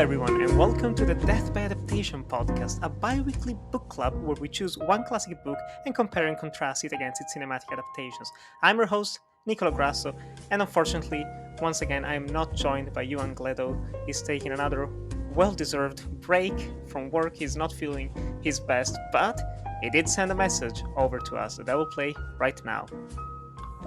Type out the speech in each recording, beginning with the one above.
everyone, and welcome to the Death by Adaptation podcast, a bi-weekly book club where we choose one classic book and compare and contrast it against its cinematic adaptations. I'm your host, Nicolò Grasso, and unfortunately, once again, I am not joined by Yuan Gledo. He's taking another well-deserved break from work. He's not feeling his best, but he did send a message over to us that I will play right now.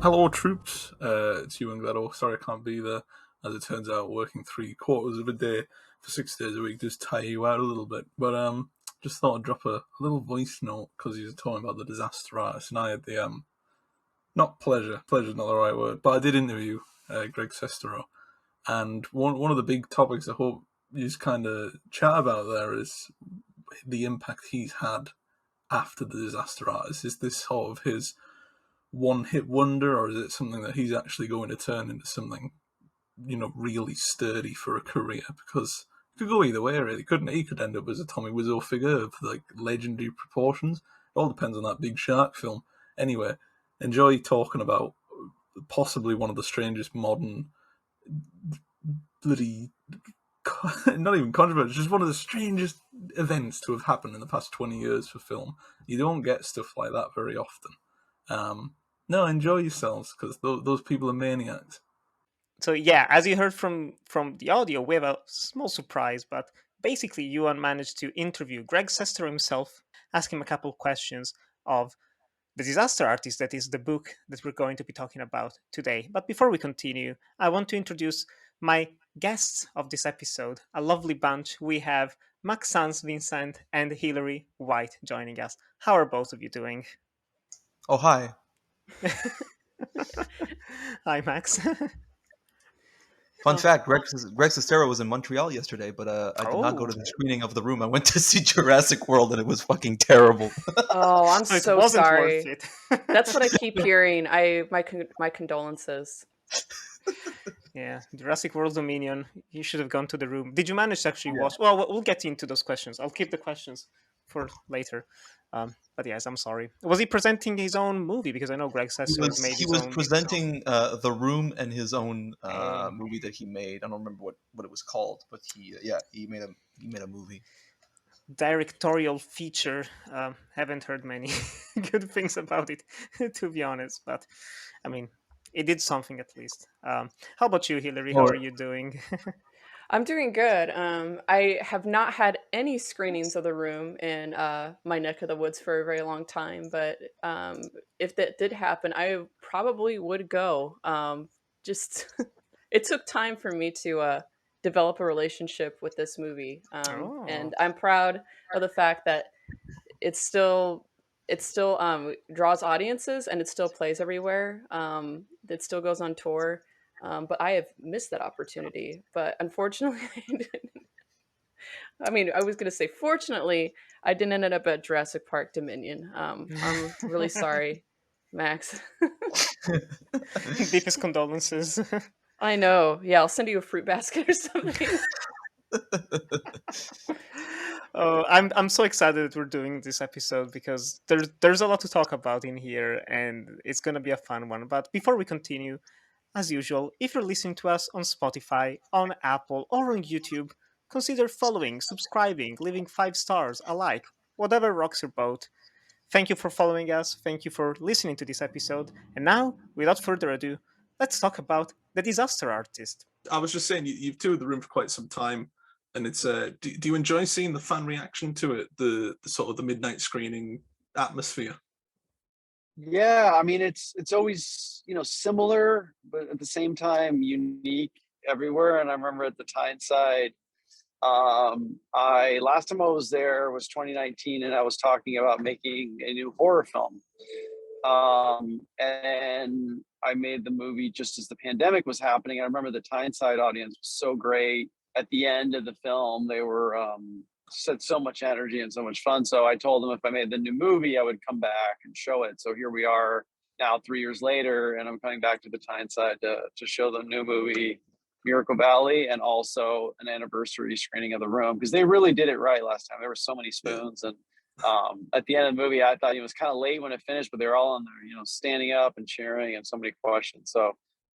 Hello, troops. It's Yuan Gledo. Sorry I can't be there. As it turns out, working 3/4 of a day for 6 days a week does tire you out a little bit. But just thought I'd drop a little voice note because he was talking about the disaster artist, and I had the not pleasure's not the right word, but I did interview Greg Sestero, and one of the big topics I hope you just kind of chat about there is the impact he's had after the disaster artist. Is this sort of his one-hit wonder, or is it something that he's actually going to turn into something, really sturdy for a career? Because it could go either way, really, couldn't it? He could end up as a Tommy Wiseau figure of legendary proportions. It all depends on that Big Shark film. Anyway, enjoy talking about possibly one of the strangest modern bloody, not even controversy, just one of the strangest events to have happened in the past 20 years for film. You don't get stuff like that very often. No, enjoy yourselves, because those people are maniacs. So yeah, as you heard from the audio, we have a small surprise, but basically Yuan managed to interview Greg Sestero himself, ask him a couple of questions of The Disaster Artist, that is the book that we're going to be talking about today. But before we continue, I want to introduce my guests of this episode, a lovely bunch. We have Maxance, Vincent, and Hilary White joining us. How are both of you doing? Oh, hi. Hi, Max. Fun fact, Greg Sestero was in Montreal yesterday, but I did not go to the screening of The Room. I went to see Jurassic World, and it was fucking terrible. Oh, I'm So it so wasn't sorry. worth it. That's what I keep hearing. My condolences. Yeah, Jurassic World Dominion. You should have gone to The Room. Did you manage to actually watch? Well, we'll get into those questions. I'll keep the questions for later. But yes, I'm sorry. Was he presenting his own movie? Because I know Greg Sestero made his He was own. presenting The Room and his own movie that he made. I don't remember what it was called, but he made a movie. Directorial feature. Haven't heard many good things about it, to be honest. But I mean, it did something at least. How about you, Hilary? How are you doing? I'm doing good. I have not had any screenings of The Room in my neck of the woods for a very long time, but if that did happen, I probably would go. Just it took time for me to develop a relationship with this movie, and I'm proud of the fact that it still draws audiences and it still plays everywhere. It still goes on tour. But I have missed that opportunity. But unfortunately, I mean, I was going to say, fortunately, I didn't end up at Jurassic Park Dominion. I'm really sorry, Max. Deepest condolences. I know. Yeah, I'll send you a fruit basket or something. Oh, I'm so excited that we're doing this episode because there's a lot to talk about in here, and it's gonna be a fun one. But before we continue, as usual, if you're listening to us on Spotify, on Apple, or on YouTube, consider following, subscribing, leaving 5 stars, a like, whatever rocks your boat. Thank you for following us. Thank you for listening to this episode. And now, without further ado, let's talk about The Disaster Artist. I was just saying, you've toured The Room for quite some time, and it's do you enjoy seeing the fan reaction to it, the sort of the midnight screening atmosphere? Yeah, I mean it's always similar, but at the same time unique everywhere. And I remember at the Tyneside, I last time I was there was 2019, and I was talking about making a new horror film. And I made the movie just as the pandemic was happening. I remember the Tyneside audience was so great. At the end of the film, they were said so much energy and so much fun. So I told them if I made the new movie, I would come back and show it. So here we are now 3 years later, and I'm coming back to the Tyneside to show the new movie, Miracle Valley, and also an anniversary screening of The Room, because they really did it right last time. There were so many spoons, and at the end of the movie, I thought it was kind of late when it finished, but they were all on there, standing up and cheering, and so many questions. So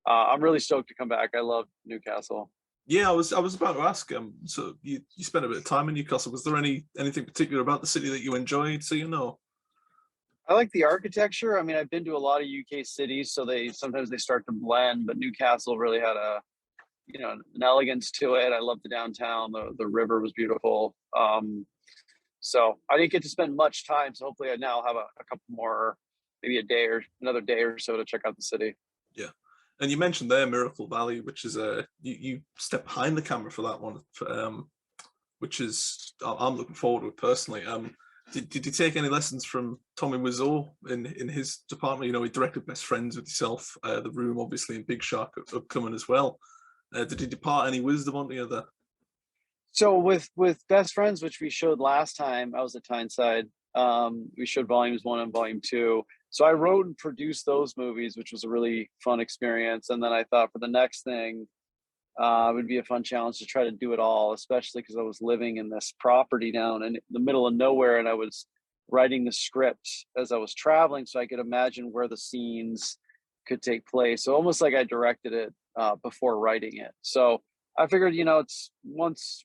I'm really stoked to come back. I love Newcastle. Yeah, I was about to ask. So you spent a bit of time in Newcastle. Was there anything particular about the city that you enjoyed? So I like the architecture. I mean, I've been to a lot of UK cities, so they sometimes they start to blend, but Newcastle really had a an elegance to it. I loved the downtown. The river was beautiful. So I didn't get to spend much time. So hopefully I now have a couple more, maybe a day or another day or so to check out the city. Yeah. And you mentioned there Miracle Valley, which is you step behind the camera for that one, which is I'm looking forward to it personally. Did you take any lessons from Tommy Wiseau in his department? You know, he directed Best Friends with yourself, The Room, obviously, and Big Shark upcoming as well. Did he depart any wisdom onto you there? So with Best Friends, which we showed last time, I was at Tyneside. We showed volumes 1 and volume 2. So I wrote and produced those movies, which was a really fun experience. And then I thought for the next thing, it would be a fun challenge to try to do it all, especially because I was living in this property down in the middle of nowhere, and I was writing the script as I was traveling, so I could imagine where the scenes could take place. So almost like I directed it before writing it. So I figured, it's once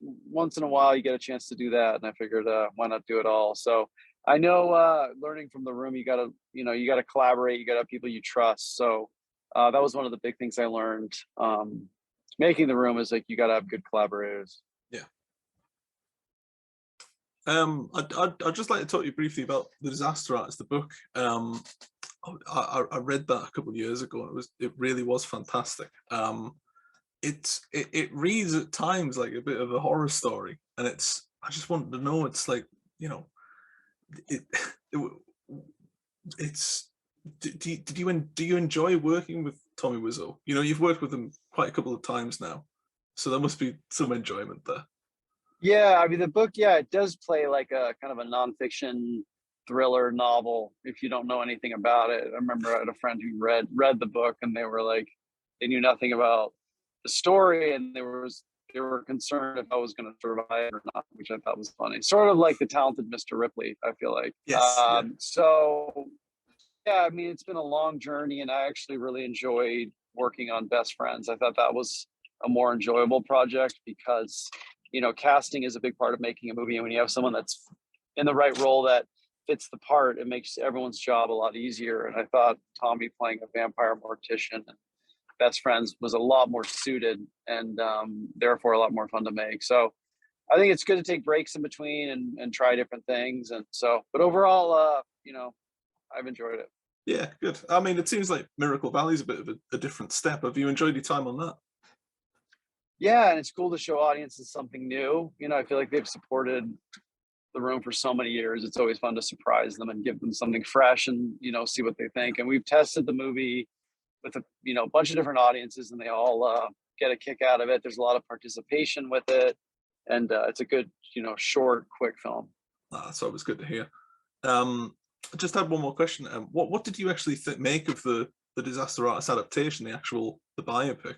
in a while you get a chance to do that, and I figured, why not do it all? So I know, learning from The Room, you gotta collaborate, you gotta have people you trust. So that was one of the big things I learned. Making The Room is like you got to have good collaborators. Yeah. I'd just like to talk to you briefly about The Disaster Artist, the book. I read that a couple of years ago, and it really was fantastic. It reads at times like a bit of a horror story, and I just wanted to know, it's like, it, it it's do you enjoy working with Tommy Wiseau? You've worked with him quite a couple of times now, so there must be some enjoyment there. Yeah, I mean the book, yeah, it does play like a kind of a nonfiction thriller novel if you don't know anything about it. I remember I had a friend who read the book, and they were like, they knew nothing about the story, and they were concerned if I was going to survive or not, which I thought was funny. Sort of like the talented Mr. Ripley, I feel like. Yes, yeah. So yeah, I mean, it's been a long journey, and I actually really enjoyed working on Best Friends. I thought that was a more enjoyable project because, casting is a big part of making a movie. And when you have someone that's in the right role that fits the part, it makes everyone's job a lot easier. And I thought Tommy playing a vampire mortician and Best Friends was a lot more suited, and therefore a lot more fun to make. So I think it's good to take breaks in between and try different things. And so, but overall, I've enjoyed it. Yeah, good. I mean, it seems like Miracle Valley is a bit of a different step. Have you enjoyed your time on that? Yeah, and it's cool to show audiences something new. I feel like they've supported The Room for so many years. It's always fun to surprise them and give them something fresh and, see what they think. And we've tested the movie with a bunch of different audiences, and they all get a kick out of it. There's a lot of participation with it, and it's a good, short, quick film. That's always good to hear. I just had one more question. What did you actually make of the Disaster Artist adaptation, the biopic?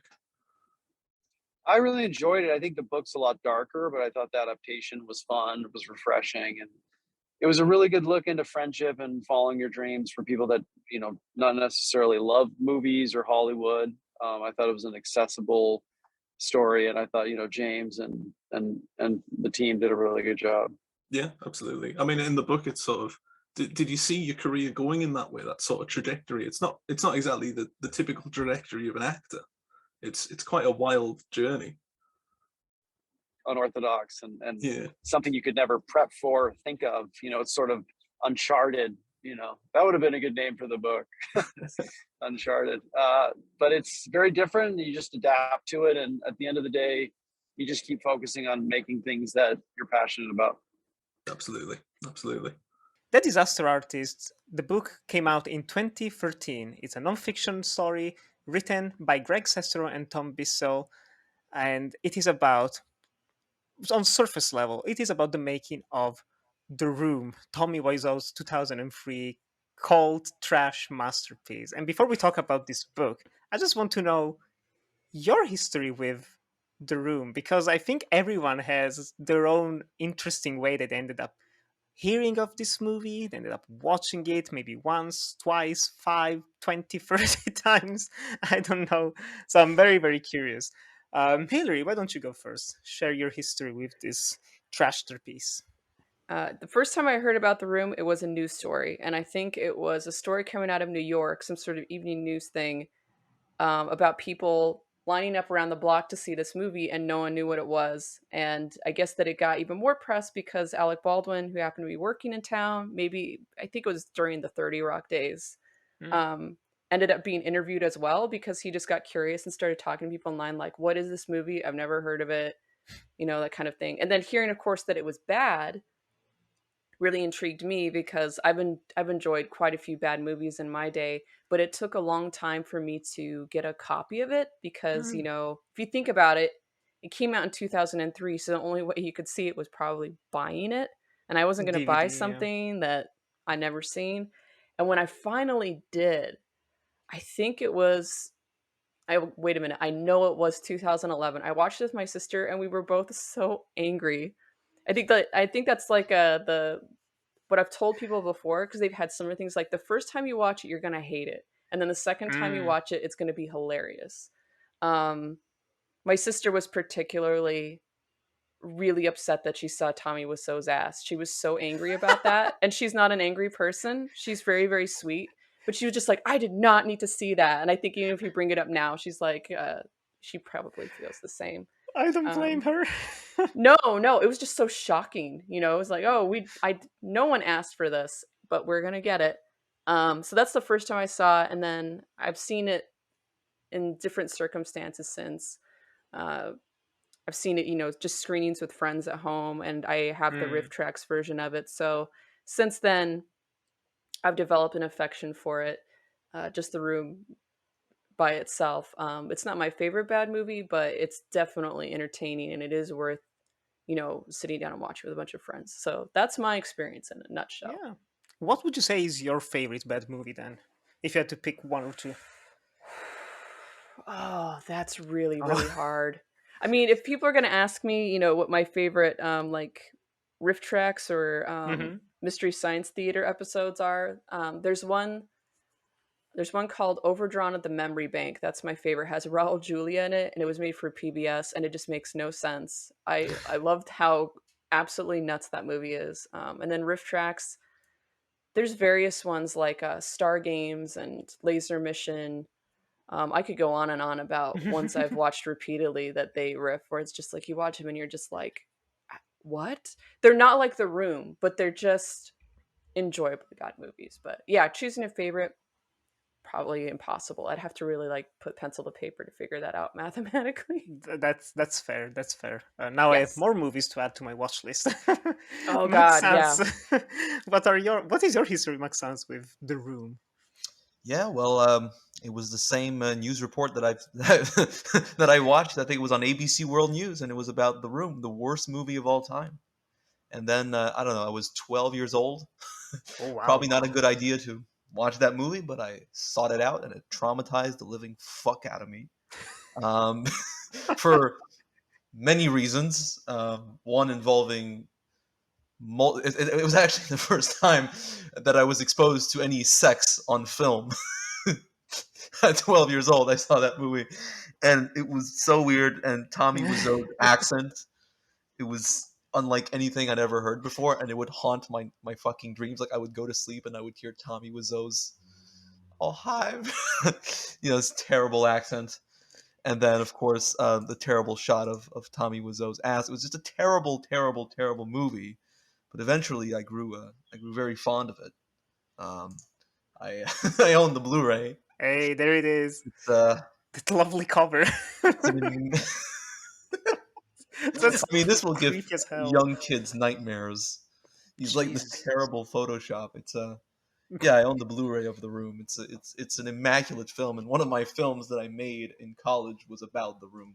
I really enjoyed it. I think the book's a lot darker, but I thought the adaptation was fun. It was refreshing, and it was a really good look into friendship and following your dreams for people that not necessarily love movies or Hollywood. I thought it was an accessible story, and I thought James and the team did a really good job. Yeah, absolutely. I mean, in the book, it's sort of, did you see your career going in that way, that sort of trajectory? It's not exactly the typical trajectory of an actor. It's quite a wild journey. Unorthodox and yeah. Something you could never prep for or think of. It's sort of uncharted. That would have been a good name for the book. Uncharted. But it's very different. You just adapt to it, and at the end of the day, you just keep focusing on making things that you're passionate about. Absolutely. The Disaster Artist, the book came out in 2013. It's a non-fiction story written by Greg Sestero and Tom Bissell, and it is about, on surface level, it is about the making of The Room, Tommy Wiseau's 2003 cult trash masterpiece. And before we talk about this book, I just want to know your history with The Room, because I think everyone has their own interesting way that they ended up hearing of this movie. They ended up watching it maybe once, twice, 5, 20, 30 times. I don't know. So I'm very, very curious. Hillary, why don't you go first? Share your history with this trashterpiece. The first time I heard about The Room, it was a news story, and I think it was a story coming out of New York, some sort of evening news thing, about people lining up around the block to see this movie, and no one knew what it was. And I guess that it got even more press because Alec Baldwin, who happened to be working in town, maybe I think it was during the 30 Rock days, Mm. um, ended up being interviewed as well because he just got curious and started talking to people online, like, "What is this movie? I've never heard of it," that kind of thing. And then hearing, of course, that it was bad really intrigued me because I've enjoyed quite a few bad movies in my day, but it took a long time for me to get a copy of it because, Mm. if you think about it, it came out in 2003, so the only way you could see it was probably buying it, and I wasn't going to buy DVD, yeah. something that I never seen. And when I finally did, I think it was wait a minute, I know it was 2011. I watched it with my sister and we were both so angry. I think that's like the what I've told people before because they've had similar things, like the first time you watch it, you're gonna hate it, and then the second time you Mm. watch it, it's gonna be hilarious. Um, my sister was particularly really upset that she saw Tommy Wiseau's ass. She was so angry about that, and she's not an angry person. She's very, very sweet, but she was just like, "I did not need to see that." And I think even if you bring it up now, she's like, she probably feels the same. I don't blame Um, her. no, no, it was just so shocking. It was like, oh, no one asked for this, but we're gonna get it. So that's the first time I saw it, and then I've seen it in different circumstances since. Uh, I've seen it, just screenings with friends at home, and I have the Mm. Riff Tracks version of it. So since then, I've developed an affection for it. Just The Room by itself. It's not my favorite bad movie, but it's definitely entertaining, and it is worth sitting down and watching with a bunch of friends. So that's my experience in a nutshell. Yeah. What would you say is your favorite bad movie then? If you had to pick one or two. Oh, that's really, really Oh. hard. I mean, if people are going to ask me, what my favorite, like, riff tracks or Mm-hmm. Mystery Science Theater episodes are, there's one called Overdrawn at the Memory Bank. That's my favorite. It has Raul Julia in it, and it was made for PBS, and it just makes no sense. I loved how absolutely nuts that movie is. And then riff tracks, there's various ones like Star Games and Laser Mission. I could go on and on about ones I've watched repeatedly that they riff, where it's just like you watch them and you're just like, what? They're not like The Room, but they're just enjoyable God movies. But yeah, choosing a favorite, probably impossible. I'd have to really like put pencil to paper to figure that out mathematically. That's fair. That's fair. Now I have Yes. more movies to add to my watch list. Oh God, Maxance, yeah. what is your history, Maxance, with The Room? Yeah, well, it was the same news report that I that I watched. I think it was on ABC World News, and it was about The Room, the worst movie of all time. And then I don't know, I was 12 years old. Oh Probably wow. not a good idea to watch that movie, but I sought it out, and it traumatized the living fuck out of me. Um, for many reasons. One involving it was actually the first time that I was exposed to any sex on film. At 12 years old, I saw that movie, and it was so weird. And Tommy Wiseau's accent, it was unlike anything I'd ever heard before, and it would haunt my fucking dreams. Like I would go to sleep and I would hear Tommy Wiseau's "Oh hi," this terrible accent. And then, of course, the terrible shot of Tommy Wiseau's ass. It was just a terrible, terrible, terrible movie. But eventually, I grew very fond of it. Um, I I own the Blu-ray. Hey, there it is. It's That lovely cover. it's an, That's I mean, this will give creepy as hell. young kids nightmares. He's like this Jeez. terrible Photoshop. It's yeah, I own the Blu-ray of The Room. It's an immaculate film, and one of my films that I made in college was about The Room.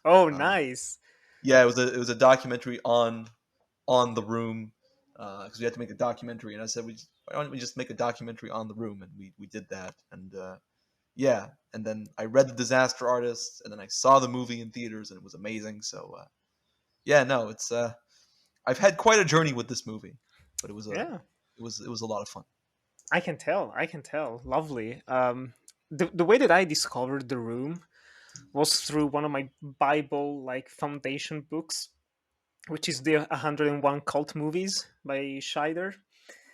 Oh, Um, nice. yeah, it was a documentary on The Room because we had to make a documentary, and I said, why don't we just make a documentary on The Room, and we did that, and yeah, and then I read The Disaster Artist, and then I saw the movie in theaters, and it was amazing. So yeah, no, it's I've had quite a journey with this movie, but Yeah, it was a lot of fun. I can tell. I can tell. Lovely. The way that I discovered The Room was through one of my Bible like foundation books, which is the 101 Cult Movies by Scheider.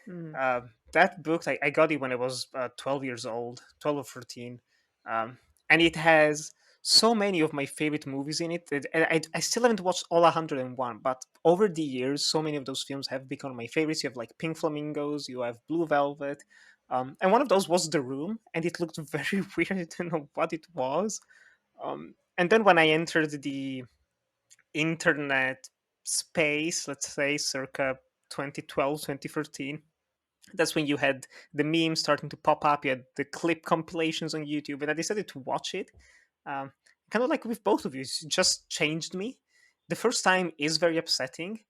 Mm. That book, I got it when I was 12 years old, 12 or 13. And it has so many of my favorite movies in it. And I still haven't watched all 101, but over the years, so many of those films have become my favorites. You have like Pink Flamingos, you have Blue Velvet. And one of those was The Room, and it looked very weird. I don't know what it was. And then when I entered the internet space, let's say circa 2012, 2013, that's when you had the memes starting to pop up. You had the clip compilations on YouTube, and I decided to watch it. Um, kind of like with both of you, it just changed me. The first time is very upsetting,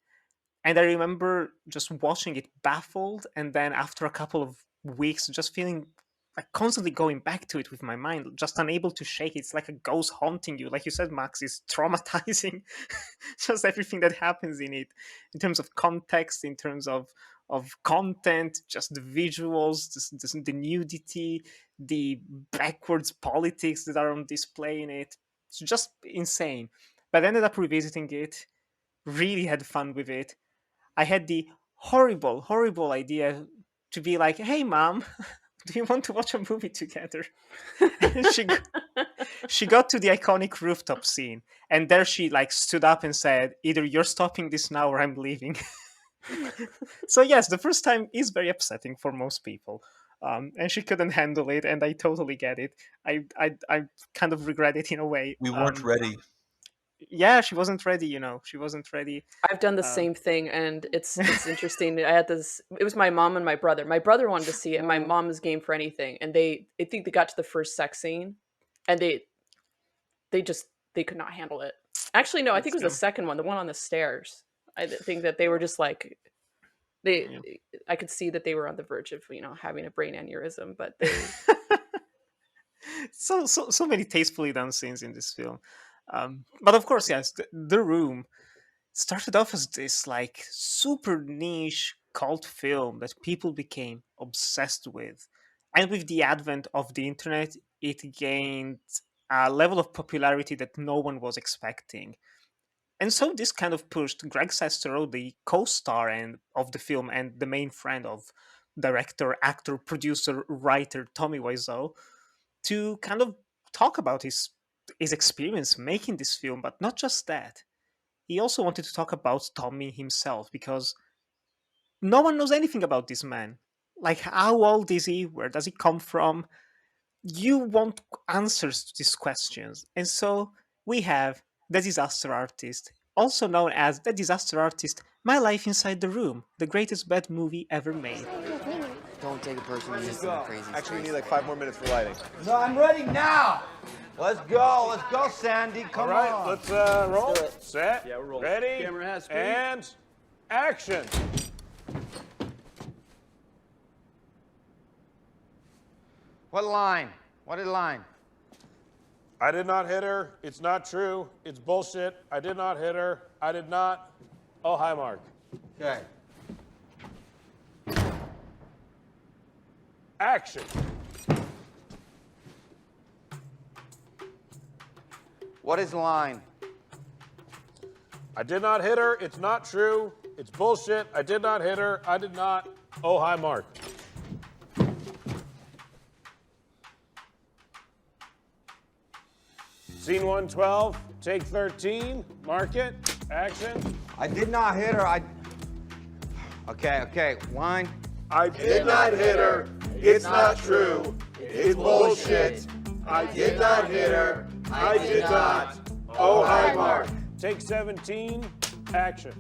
and I remember just watching it baffled, and then after a couple of weeks, just feeling like constantly going back to it with my mind, just unable to shake it. It's like a ghost haunting you. Like you said, Max, is traumatizing. Just everything that happens in it, in terms of context, in terms of content, just the visuals, the nudity, the backwards politics that are on display in it. It's just insane. But I ended up revisiting it, really had fun with it. I had the horrible, horrible idea to be like, "Hey, mom, do you want to watch a movie together?" And she got to the iconic rooftop scene, and there she like stood up and said, "Either you're stopping this now, or I'm leaving." So yes, the first time is very upsetting for most people. And she couldn't handle it, and I totally get it. I kind of regret it in a way. We weren't ready. Yeah, she wasn't ready. She wasn't ready. I've done the Um, same thing, and it's interesting. I had this. It was my mom and my brother. My brother wanted to see it, and my mom was game for anything. And I think they got to the first sex scene, and they just they could not handle it. Actually, no, I think it's it was the second one, the one on the stairs. Think that they were just like yeah. I could see that they were on the verge of having a brain aneurysm, but they So many tastefully done scenes in this film. But of course, yes, the Room started off as this like super niche cult film that people became obsessed with, and with the advent of the internet, it gained a level of popularity that no one was expecting. And so this kind of pushed Greg Sestero, the co-star and of the film and the main friend of director, actor, producer, writer Tommy Wiseau, to kind of talk about his experience making this film. But not just that, he also wanted to talk about Tommy himself, because no one knows anything about this man. Like, how old is he? Where does he come from? You want answers to these questions. And so we have The Disaster Artist, also known as The Disaster Artist: My Life Inside the Room, the greatest bad movie ever made. Don't take it personally. This is a crazy. Actually, we need like 5 more minutes for lighting. No, I'm ready now. Let's go, Sandy. Come All right, on. let's roll. do it. Set. Yeah, we're rolling. Ready. Camera has speed. And action. What line? What line? I did not hit her. It's not true. It's bullshit. I did not hit her. I did not. Oh, hi, Mark. Okay. Action. What is the line? I did not hit her. It's not true. It's bullshit. I did not hit her. I did not. Oh, hi, Mark. Scene 112, take 13, mark it, action. I did not hit her. Okay. Line. I did not hit her. It's not true. It's bullshit. I did not hit her. I did not. Oh, hi, Mark. Take 17, action.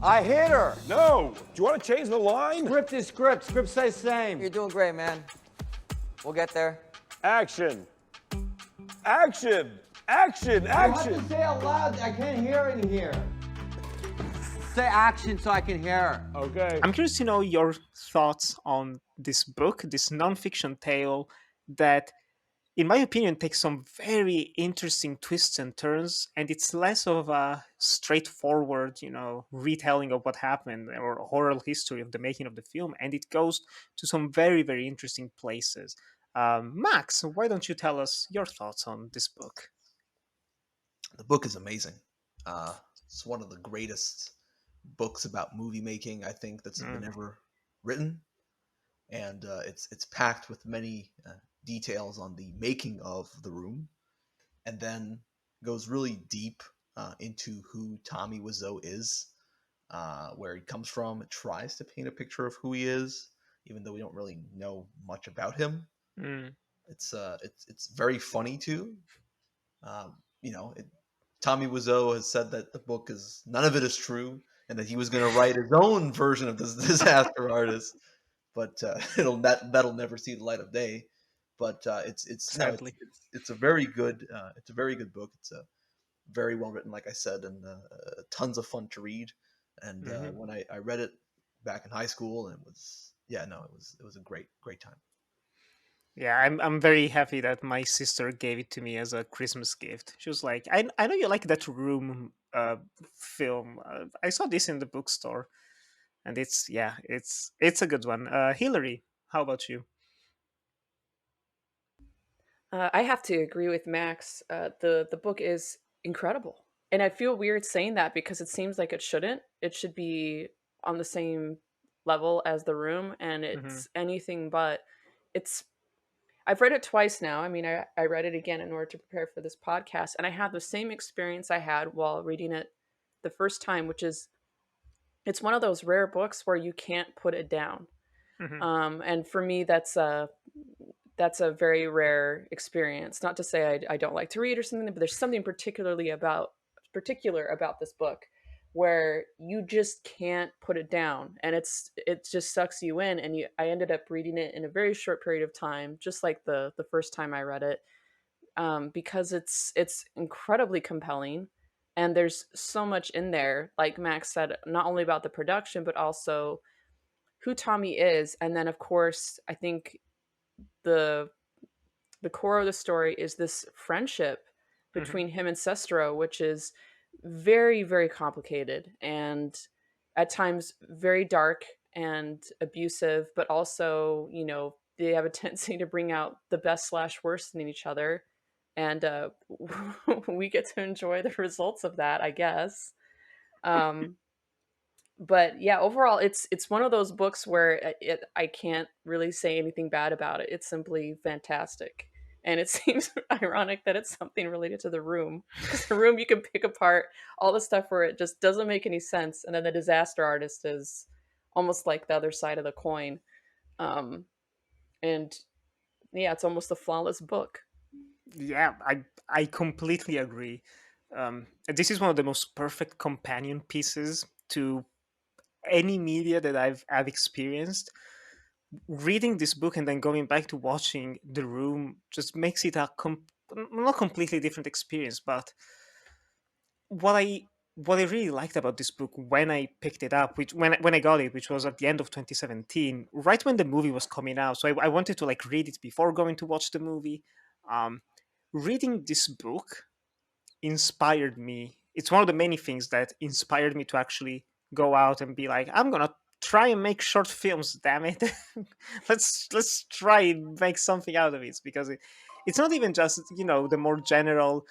I hit her. No. Do you want to change the line? Script is script. Script says same. You're doing great, man. We'll get there. Action. Action. Action. You have to Action. say it loud. I can't hear it in here. Say action so I can hear her. Okay. I'm curious to know your thoughts on this book, this nonfiction tale that, in my opinion, takes some very interesting twists and turns, and it's less of a straightforward, retelling of what happened or oral history of the making of the film, and it goes to some very, very interesting places. Max, why don't you tell us your thoughts on this book? The book is amazing. It's one of the greatest books about movie making I think that's been ever written, and it's packed with many details on the making of The Room, and then goes really deep into who Tommy Wiseau is, where he comes from. It tries to paint a picture of who he is, even though we don't really know much about him. Mm. It's very funny too. You know, Tommy Wiseau has said that the book is none of it is true, and that he was going to write his own version of this Disaster Artist, but that'll never see the light of day. But Sadly. it's a very good book. It's a very well written, like I said, and tons of fun to read. And when I read it back in high school, and it was it was a great time. Yeah, I'm very happy that my sister gave it to me as a Christmas gift. She was like, I know you like that Room film. I saw this in the bookstore, and it's a good one. Hillary, how about you? I have to agree with Max. The book is incredible, and I feel weird saying that because it seems like it shouldn't. It should be on the same level as The Room, and Hmm. it's anything but. It's I've read it twice now. I mean, I read it again in order to prepare for this podcast, and I had the same experience I had while reading it the first time, which is it's one of those rare books where you can't put it down. Hmm. And for me, that's a very rare experience. Not to say I don't like to read or something, but there's something particular about this book where you just can't put it down, and it just sucks you in. And I ended up reading it in a very short period of time, just like the first time I read it, because it's incredibly compelling, and there's so much in there. Like Max said, not only about the production, but also who Tommy is, and then of course I think the the core of the story is this friendship Hmm. between him and Sestero, which is very, very complicated and at times very dark and abusive, but also, they have a tendency to bring out the best slash worst in each other. And we get to enjoy the results of that, I guess. Um, but yeah, overall, it's one of those books where I can't really say anything bad about it. It's simply fantastic, and it seems ironic that it's something related to The Room, because The Room you can pick apart all the stuff where it just doesn't make any sense, and then The Disaster Artist is almost like the other side of the coin. Um, and yeah, it's almost a flawless book. Yeah, I completely agree. This is one of the most perfect companion pieces to any media that I've experienced. Reading this book and then going back to watching The Room just makes it not completely different experience. But what I what I really liked about this book when I picked it up, which when I got it, which was at the end of 2017, right when the movie was coming out, so I wanted to like read it before going to watch the movie. Um, Reading this book inspired me. It's one of the many things that inspired me to actually go out and be like, I'm gonna try and make short films. Damn it, let's try and make something out of it, because it's not even just the more general.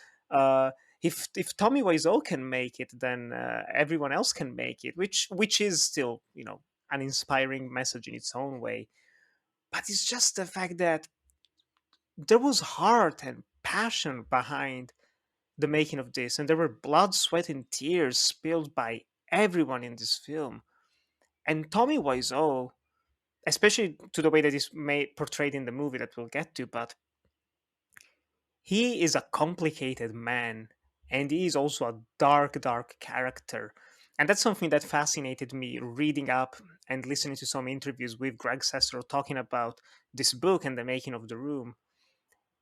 If Tommy Wiseau can make it, then everyone else can make it, which is still an inspiring message in its own way. But it's just the fact that there was heart and passion behind the making of this, and there were blood, sweat, and tears spilled by everyone in this film. And Tommy Wiseau, especially to the way that is made portrayed in the movie that we'll get to, but he is a complicated man, and he is also a dark, dark character. And that's something that fascinated me reading up and listening to some interviews with Greg Sestero talking about this book and the making of The Room,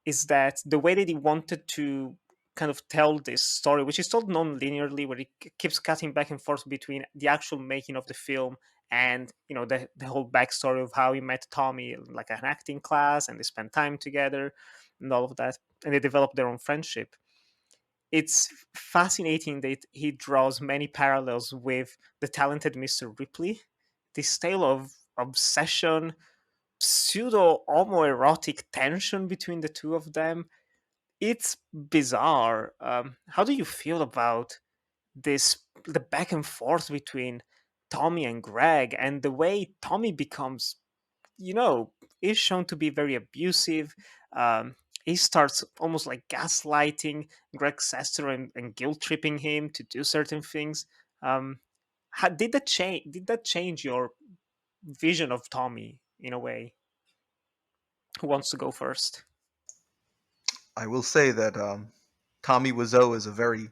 is that the way that he wanted to kind of tell this story, which is told non-linearly, where he keeps cutting back and forth between the actual making of the film and the whole backstory of how he met Tommy, like an acting class, and they spent time together and all of that, and they developed their own friendship. It's fascinating that he draws many parallels with the talented Mr. Ripley, this tale of obsession, pseudo homoerotic tension between the two of them. It's bizarre. How do you feel about this, the back and forth between Tommy and Greg, and the way Tommy becomes, is shown to be very abusive. He starts almost like gaslighting Greg Sestero and guilt tripping him to do certain things. Did that change? Did that change your vision of Tommy in a way? Who wants to go first? I will say that Tommy Wiseau is a very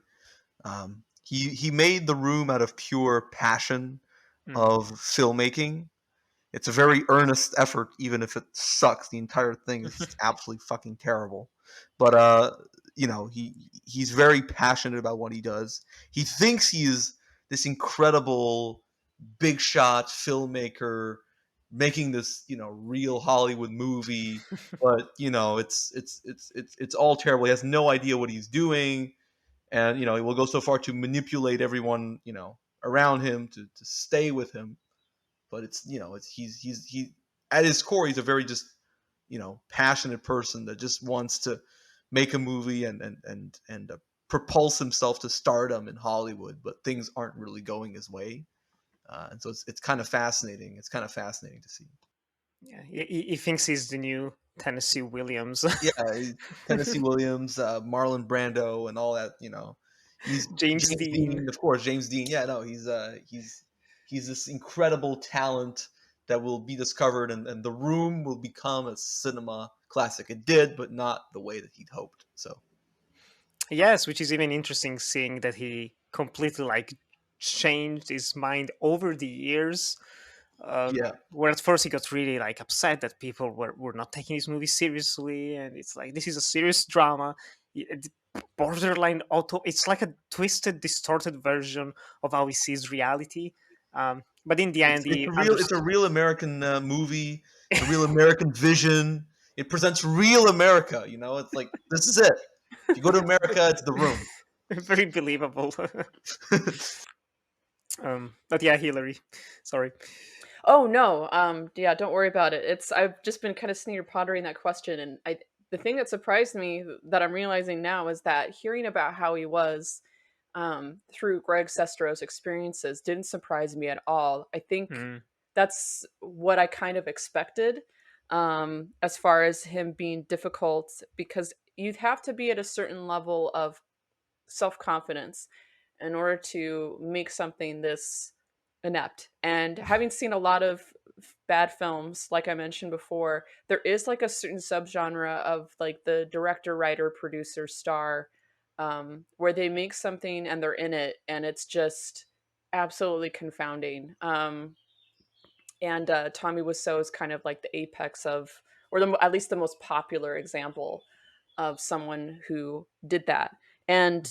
he made The Room out of pure passion of filmmaking. It's a very earnest effort, even if it sucks. The entire thing is absolutely fucking terrible. But he's very passionate about what he does. He thinks he is this incredible big shot filmmaker making this real Hollywood movie, but it's all terrible. He has no idea what he's doing, and he will go so far to manipulate everyone around him to stay with him. But he at his core, he's a very just passionate person that just wants to make a movie and propulse himself to stardom in Hollywood, but things aren't really going his way. And so it's kind of fascinating. It's kind of fascinating to see. Yeah, he thinks he's the new Tennessee Williams. Yeah, Tennessee Williams, Marlon Brando, and all that. He's James Dean. of course. James Dean. Yeah, no, he's this incredible talent that will be discovered, and The Room will become a cinema classic. It did, but not the way that he'd hoped. So yes, which is even interesting, seeing that he completely changed his mind over the years. Yeah. Where at first he got really upset that people were not taking his movie seriously, and it's like, this is a serious drama. Borderline auto. It's like a twisted, distorted version of how he sees reality. But in the end, it's a real American movie. It's a real American vision. It presents real America. It's like, this is it. If you go to America, it's The Room. Very believable. But yeah, Hillary, sorry. Oh no, yeah, don't worry about it. I've just been kind of sneaker pondering that question, and the thing that surprised me that I'm realizing now is that hearing about how he was through Greg Sestero's experiences didn't surprise me at all. I think that's what I kind of expected, as far as him being difficult, because you'd have to be at a certain level of self-confidence in order to make something this inept. And having seen a lot of bad films, like I mentioned before, there is a certain subgenre of the director, writer, producer, star, where they make something and they're in it and it's just absolutely confounding. And Tommy Wiseau is kind of the apex of, or at least the most popular example of someone who did that. And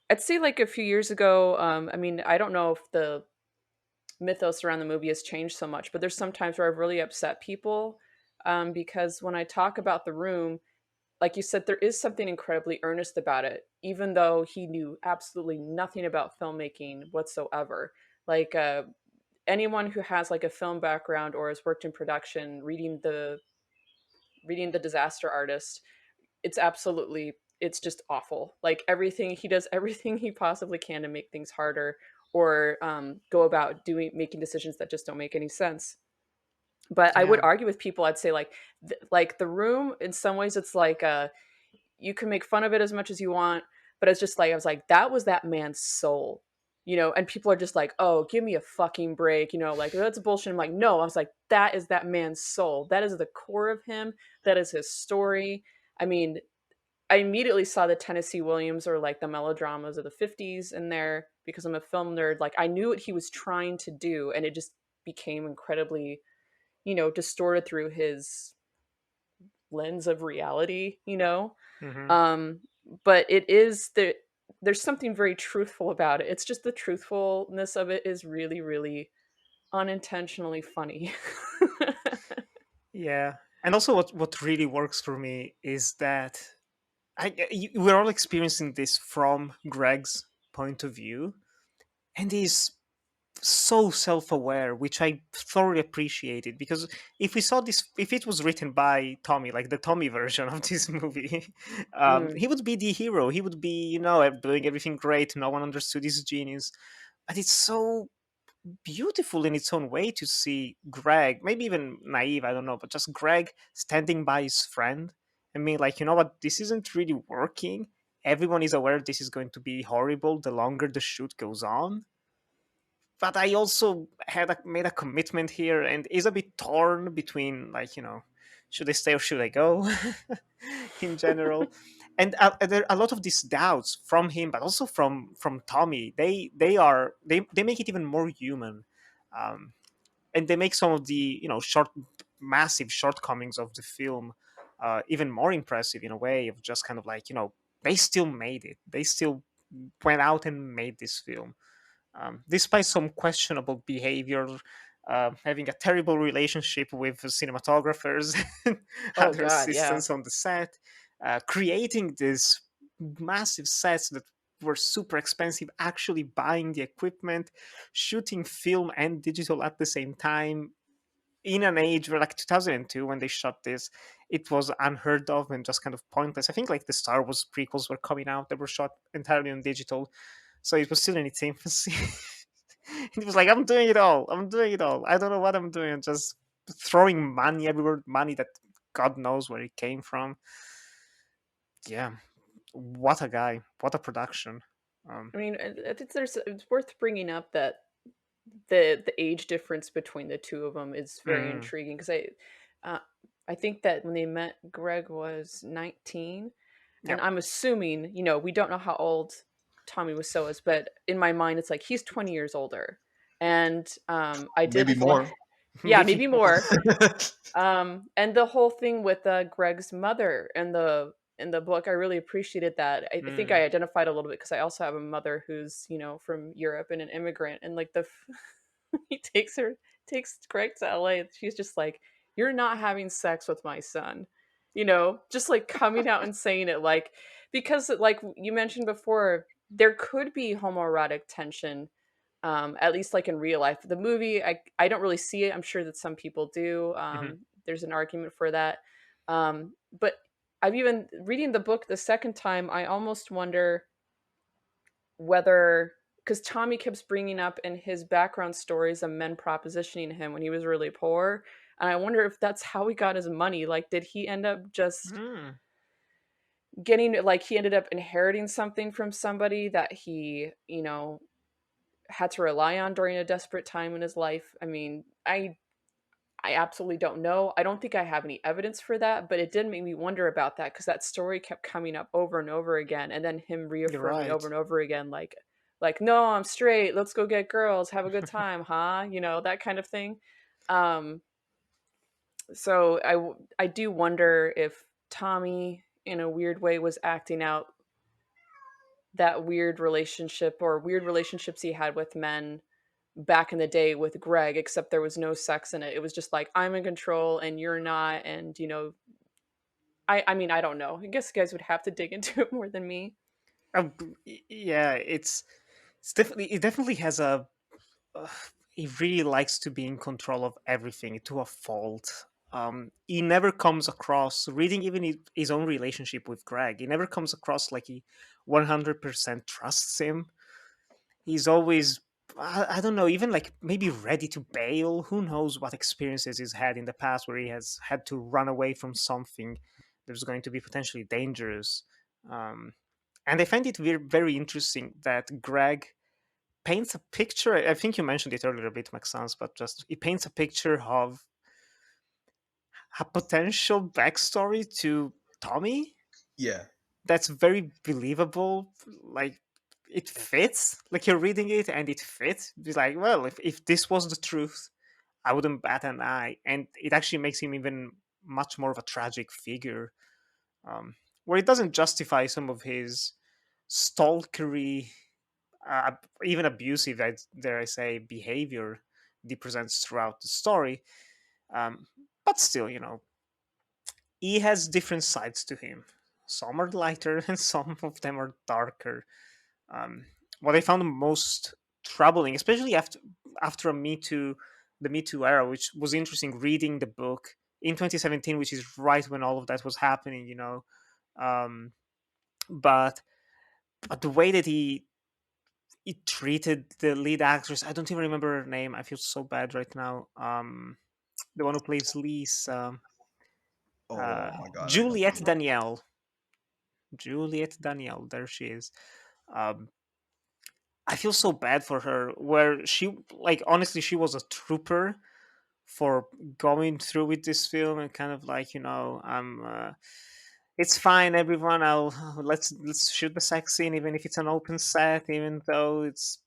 I'd say a few years ago, I mean, I don't know if the mythos around the movie has changed so much, but there's sometimes where I've really upset people, because when I talk about The Room, like you said, there is something incredibly earnest about it, even though he knew absolutely nothing about filmmaking whatsoever. Anyone who has a film background or has worked in production, reading the Disaster Artist, it's just awful. Everything he does, everything he possibly can to make things harder, or go about making decisions that just don't make any sense. But I would argue with people. I'd say The Room, in some ways, it's you can make fun of it as much as you want, but it's just I was that was that man's soul, and people are just oh, give me a fucking break, that's bullshit. I'm no, I was that is that man's soul. That is the core of him. That is his story. I mean, I immediately saw the Tennessee Williams or the melodramas of the 50s in there, because I'm a film nerd. I knew what he was trying to do, and it just became incredibly, distorted through his lens of reality, But there's something very truthful about it. It's just the truthfulness of it is really, really unintentionally funny. Yeah. And also what really works for me is that we're all experiencing this from Greg's point of view, and he's so self-aware, which I thoroughly appreciated. Because if we saw this, if it was written by Tommy, like the Tommy version of this movie, Mm. he would be the hero. He would be, doing everything great. No one understood his genius. But it's so beautiful in its own way to see Greg, maybe even naive, I don't know, but just Greg standing by his friend and being like, you know what, this isn't really working. Everyone is aware this is going to be horrible the longer the shoot goes on. But I also made a commitment here and is a bit torn between, like, should I stay or should I go in general. And there are a lot of these doubts from him, but also from Tommy. They make it even more human. um, and they make some of the massive shortcomings of the film even more impressive, in a way of just kind of like, they still made it. They still went out and made this film, despite some questionable behavior, having a terrible relationship with cinematographers and Oh other God, yeah. assistants on the set, creating these massive sets that were super expensive, actually buying the equipment, shooting film and digital at the same time, in an age where, like, 2002, when they shot this, it was unheard of and just kind of pointless. I think like the Star Wars prequels were coming out that were shot entirely on digital, so it was still in its infancy. It was like, I'm doing it all. I'm doing it all. I don't know what I'm doing. I'm just throwing money everywhere, money that God knows where it came from. Yeah, what a guy! What a production! I mean, I think it's worth bringing up that the age difference between the two of them is very mm, intriguing because uh, I think that when they met, Greg was 19, yeah. and I'm assuming, we don't know how old Tommy Wiseau is, but in my mind, it's like he's 20 years older, and I Maybe did like, more. yeah, Maybe maybe more. And the whole thing with Greg's mother and in the book, I really appreciated that. I think mm, I identified a little bit because I also have a mother who's from Europe and an immigrant, and like he takes Greg to LA, and she's just like, "You're not having sex with my son," just like coming out and saying it, like, because like you mentioned before, there could be homoerotic tension, at least like in real life. The movie, I don't really see it. I'm sure that some people do. mhm. There's an argument for that. But I've even reading the book the second time, I almost wonder whether, because Tommy keeps bringing up in his background stories of men propositioning him when he was really poor. And I wonder if that's how he got his money. Like, did he end up just Mm. getting, like, he ended up inheriting something from somebody that he, had to rely on during a desperate time in his life? I mean, I absolutely don't know. I don't think I have any evidence for that, but it did make me wonder about that because that story kept coming up over and over again, and then him You're reaffirming over right. and over again, like, no, I'm straight. Let's go get girls, have a good time, huh? That kind of thing. Um, so I do wonder if Tommy, in a weird way, was acting out that weird relationship or weird relationships he had with men back in the day with Greg, except there was no sex in it. It was just like, I'm in control and you're not. And, I mean, I don't know. I guess you guys would have to dig into it more than me. Yeah, it definitely has a. Uh, he really likes to be in control of everything to a fault. He never comes across, reading even his own relationship with Greg, he never comes across like he 100% trusts him. He's always, I don't know, even like maybe ready to bail. Who knows what experiences he's had in the past where he has had to run away from something that was going to be potentially dangerous. Um, and I find it very interesting that Greg paints a picture. I think you mentioned it earlier a bit, Maxance, but just he paints a picture of a potential backstory to Tommy Yeah. that's very believable. Like, it fits. Like, you're reading it and it fits. It's like, well, if this was the truth, I wouldn't bat an eye. And it actually makes him even much more of a tragic figure, where it doesn't justify some of his stalkery, uh, even abusive, dare I say, behavior he presents throughout the story. Um, but still, he has different sides to him. Some are lighter, and some of them are darker. Um, what I found most troubling, especially after after the Me Too era, which was interesting reading the book in 2017, which is right when all of that was happening, um, but the way that he treated the lead actress, I don't even remember her name. I feel so bad right now. The one who plays Lise, Oh my god, I don't Juliette remember. Danielle. Juliette Danielle, there she is. Um, I feel so bad for her. Where she, like, honestly, she was a trooper for going through with this film and kind of like, it's fine, everyone. Let's shoot the sex scene, even if it's an open set, even though it's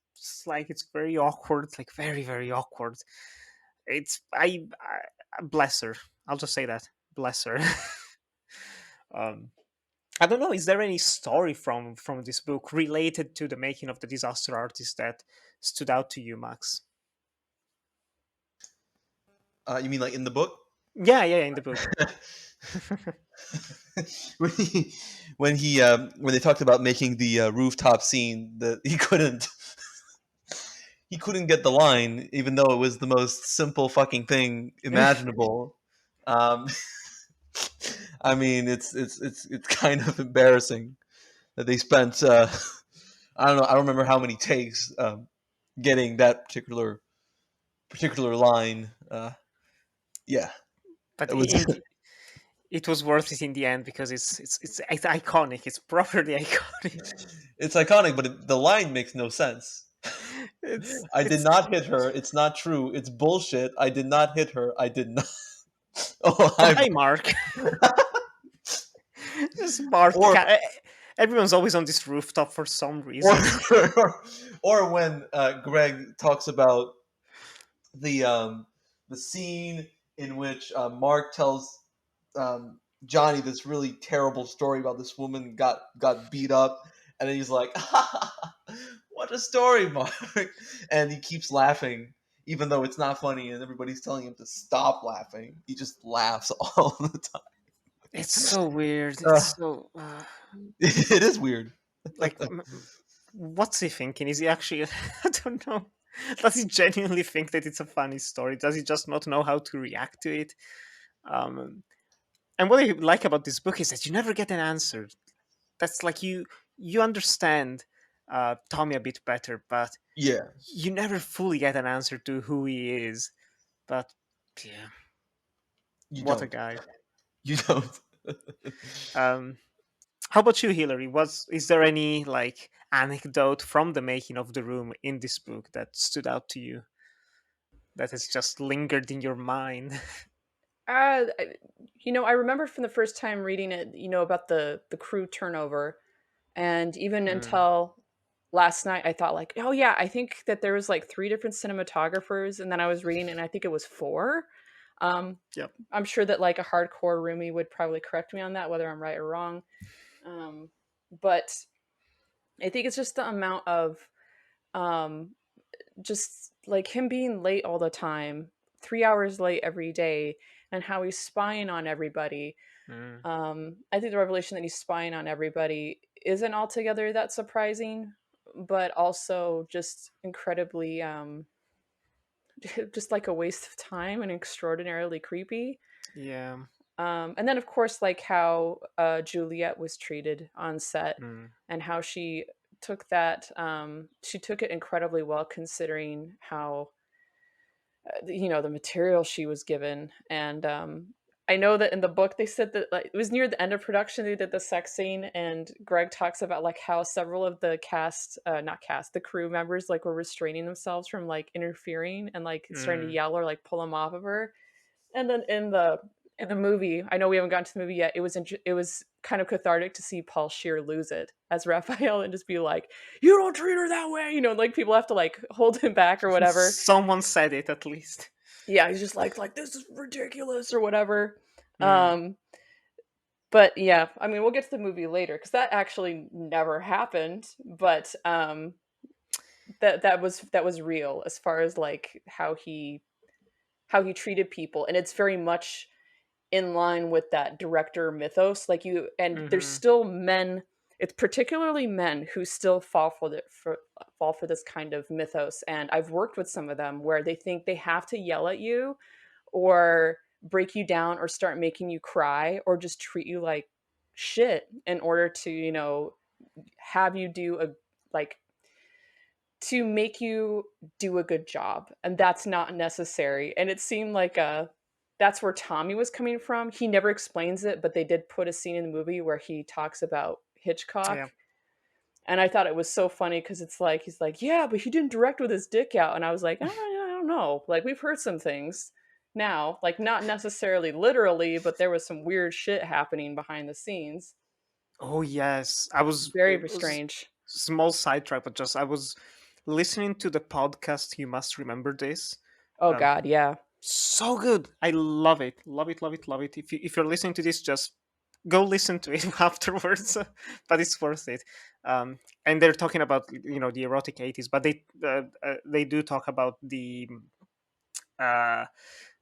very awkward, like very very awkward. It's I bless her. I'll just say that, bless her. um, I don't know. Is there any story from this book related to the making of the Disaster Artist that stood out to you, Max? You mean like in the book? Yeah, yeah, in the book. when he when they talked about making the rooftop scene, that he couldn't get the line, even though it was the most simple fucking thing imaginable. um, I mean, it's kind of embarrassing that they spent I don't know, I don't remember how many takes getting that particular line. Yeah, But it was. it was worth it in the end because it's iconic. It's properly iconic. It's iconic, but the line makes no sense. I did It's not hit her. It's not true. It's bullshit. I did not hit her. I did not. Oh, oh, I'm. hi, Mark. This Mark. Or Everyone's always on this rooftop for some or reason. or when Greg talks about the scene in which Mark tells Johnny this really terrible story about this woman got beat up, and then he's like, "What a story, Mark!" And he keeps laughing, even though it's not funny, and everybody's telling him to stop laughing. He just laughs all the time. It's so weird. Uh, It's so it is weird. like, what's he thinking? Is he actually? I don't know. Does he genuinely think that it's a funny story? Does he just not know how to react to it? Um, and what I like about this book is that you never get an answer. That's like you understand Tommy a bit better, but Yeah, you never fully get an answer to who he is. But yeah, you what a don't. guy. You don't. Um, how about you, Hillary? Is there any like anecdote from the making of The Room in this book that stood out to you that has just lingered in your mind? I- I remember from the first time reading it, about the crew turnover, and even Mm, until last night, I thought like, oh yeah, I think that there was like 3 different cinematographers, and then I was reading, and I think it was 4. yep. I'm sure that like a hardcore roomie would probably correct me on that, whether I'm right or wrong. But I think it's just the amount of um, just like him being late all the time, 3 hours late every day, and how he's spying on everybody. Mm, I think the revelation that he's spying on everybody isn't altogether that surprising, but also just incredibly, just like a waste of time and extraordinarily creepy. yeah. And then, of course, like how Juliet was treated on set, Mm, and how she took it incredibly well, considering how the material she was given. And I know that in the book they said that like it was near the end of production they did the sex scene, and Greg talks about like how several of the the crew members like were restraining themselves from like interfering and like starting to mm. yell or like pull him off of her. And then in the movie, I know we haven't gotten to the movie yet. It was kind of cathartic to see Paul Scheer lose it as Raphael and just be like, "You don't treat her that way," like people have to like hold him back or whatever. Someone said it at least. Yeah, he's just like this is ridiculous or whatever. Mm, Um, but yeah, I mean, we'll get to the movie later because that actually never happened. But that was real as far as like how he treated people, and it's very much in line with that director mythos. Like and there's mm-hmm. still men it's particularly men who still fall for this kind of mythos. And I've worked with some of them where they think they have to yell at you or break you down or start making you cry or just treat you like shit in order to, have you do a like to make you do a good job. And that's not necessary. And it seemed like that's where Tommy was coming from. He never explains it, but they did put a scene in the movie where he talks about Yeah. Hitchcock. And I thought it was so funny because it's like, he's like, yeah, but he didn't direct with his dick out. And I was like, I don't know. Like, we've heard some things now, like, not necessarily literally, but there was some weird shit happening behind the scenes. Oh yes, I was. Very It was strange. small sidetrack, but just I was listening to the podcast. You must remember this. Oh, Um, God, yeah. so good. I love it. Love it. Love it. Love it. If you're listening to this, just go listen to it afterwards. But it's worth it. And they're talking about the erotic 80s, but they do talk about uh,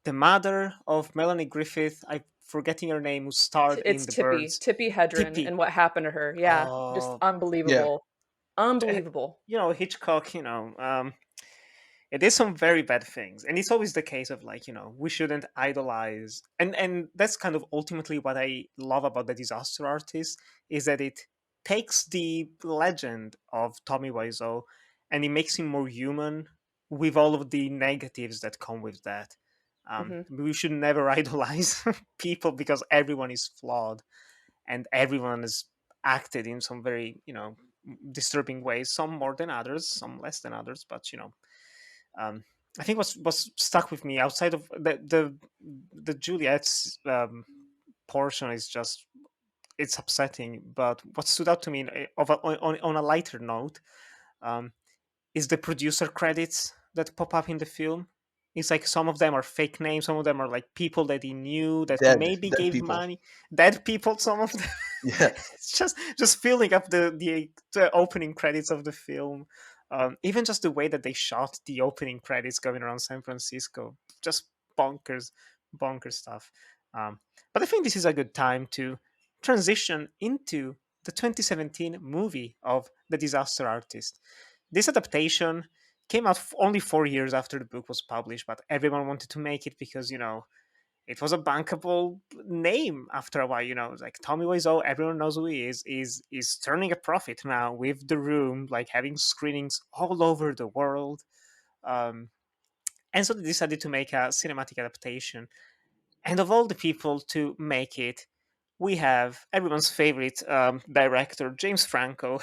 the mother of Melanie Griffith. I'm forgetting her name. Who starred in It's The Tippy, Birds? Tippy Hedren, Tippy. and what happened to her. Yeah, just Oh, Yeah. unbelievable. Unbelievable. Hitchcock. It is some very bad things, and it's always the case of like we shouldn't idolize, and that's kind of ultimately what I love about the disaster artist is that it takes the legend of Tommy Wiseau and it makes him more human with all of the negatives that come with that. Hmm. We should never idolize people because everyone is flawed and everyone has acted in some very disturbing ways, some more than others, some less than others, but um, I think what's stuck with me outside of the Juliet's portion is just it's upsetting. But what stood out to me on a lighter note um, is the producer credits that pop up in the film. It's like some of them are fake names, some of them are like people that he knew that maybe Dead gave people. money. Dead people, some of them. Yeah. It's just filling up the opening credits of the film. Even just the way that they shot the opening credits going around San Francisco, just bonkers, bonkers stuff. But I think this is a good time to transition into the 2017 movie of The Disaster Artist. This adaptation came out only 4 years after the book was published, but everyone wanted to make it because it was a bankable name after a while. Like Tommy Wiseau, everyone knows who he is turning a profit now with The Room, like having screenings all over the world. Um, and so they decided to make a cinematic adaptation. And of all the people to make it, we have everyone's favorite director, James Franco,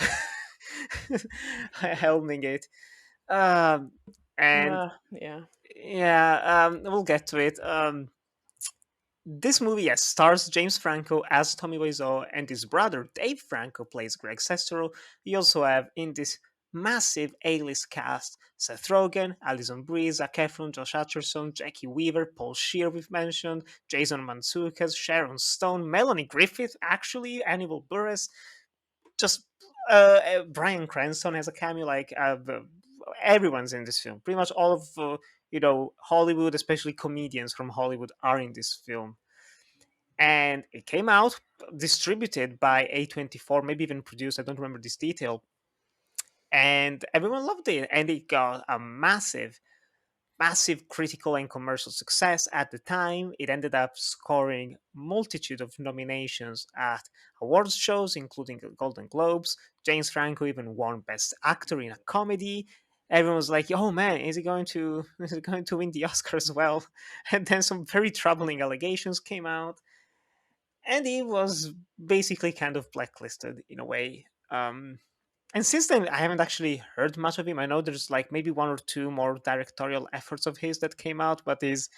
helming it. Um, and Yeah. yeah, we'll get to it. This movie, yes, stars James Franco as Tommy Wiseau, and his brother Dave Franco plays Greg Sestero. You also have in this massive A-list cast Seth Rogen, Alison Brie, Zac Efron, Josh Hutcherson, Jackie Weaver, Paul Scheer, we've mentioned, Jason Mantzoukas, Sharon Stone, Melanie Griffith, actually, Hannibal Buress, just Bryan Cranston has a cameo. Like everyone's in this film. Pretty much all of Hollywood, especially comedians from Hollywood, are in this film. And it came out distributed by A24, maybe even produced. I don't remember this detail. And everyone loved it, and it got a massive critical and commercial success at the time. It ended up scoring multitude of nominations at awards shows, including the Golden Globes. James Franco even won Best Actor in a Comedy. Everyone was like, "Oh man, is he going to win the Oscar as well?" And then some very troubling allegations came out, and he was basically kind of blacklisted in a way. And since then, I haven't actually heard much of him. I know there's like maybe one or two more directorial efforts of his that came out, but it's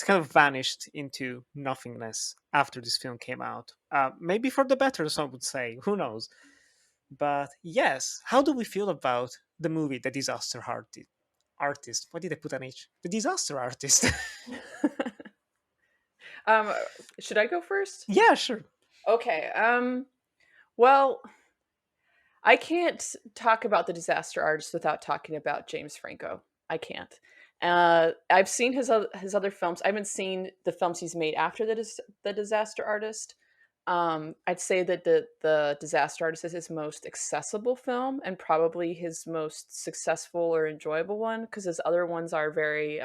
kind of vanished into nothingness after this film came out. Maybe for the better, some would say. Who knows? But yes, how do we feel about the movie The Disaster Artist? Why did I put an H? The Disaster Artist. um, should I go first? Yeah, sure. Okay. Well, I can't talk about The Disaster Artist without talking about James Franco. I can't. I've seen his other films. I haven't seen the films he's made after the Disaster Artist. I'd say that the Disaster Artist is his most accessible film and probably his most successful or enjoyable one, because his other ones are very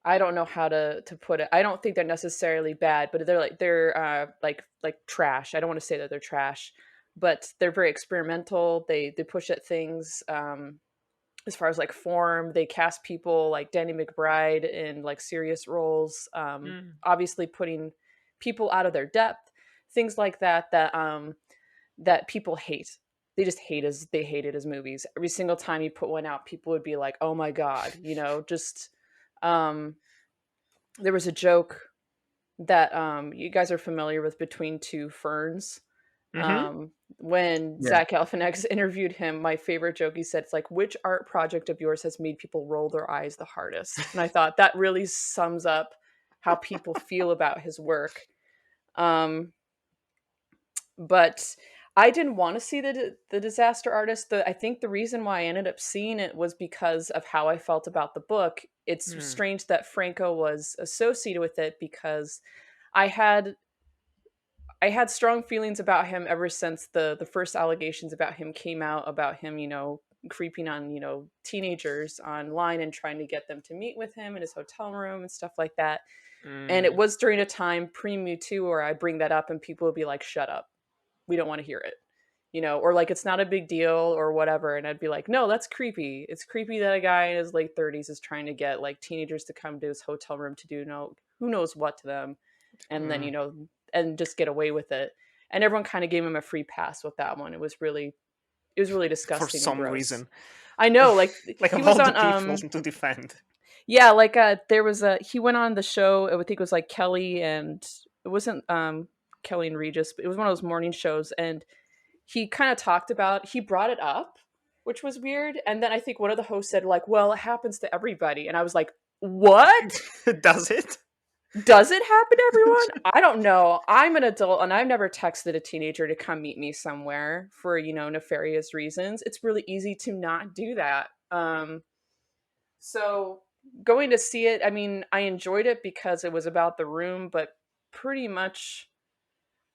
I don't know how to put it. I don't think they're necessarily bad, but they're like trash. I don't want to say that they're trash, but they're very experimental. They push at things as far as like form. They cast people like Danny McBride in like serious roles, obviously putting people out of their depth, things like that people hate. They hated his movies. Every single time he put one out, people would be like, "Oh my god," just um there was a joke that you guys are familiar with, Between Two Ferns. Mm-hmm. When Yeah. Zach Galifianakis interviewed him, my favorite joke, he said, it's like, which art project of yours has made people roll their eyes the hardest? And I thought that really sums up how people feel about his work. But I didn't want to see the Disaster Artist. I think the reason why I ended up seeing it was because of how I felt about the book. It's strange that Franco was associated with it, because I had strong feelings about him ever since the first allegations about him came out, about him, creeping on, teenagers online and trying to get them to meet with him in his hotel room and stuff like that. And it was during a time pre-Me Too where I bring that up and people would be like, shut up, we don't want to hear it, or like, it's not a big deal or whatever. And I'd be like, no, that's creepy. It's creepy that a guy in his late 30s is trying to get like teenagers to come to his hotel room to do who knows what to them, and then and just get away with it. And everyone kind of gave him a free pass with that one. It was really disgusting For some and gross. reason. I know, like Like he of was all on the people to defend. yeah, like there was he went on the show, I think it was like Kelly, and it wasn't Kelly and Regis, but it was one of those morning shows, and he kind of he brought it up, which was weird. And then I think one of the hosts said like, well, it happens to everybody. And I was like, what? Does it? Does it happen to everyone? I don't know. I'm an adult and I've never texted a teenager to come meet me somewhere for, nefarious reasons. It's really easy to not do that. So going to see it, I mean, I enjoyed it because it was about the room, but pretty much,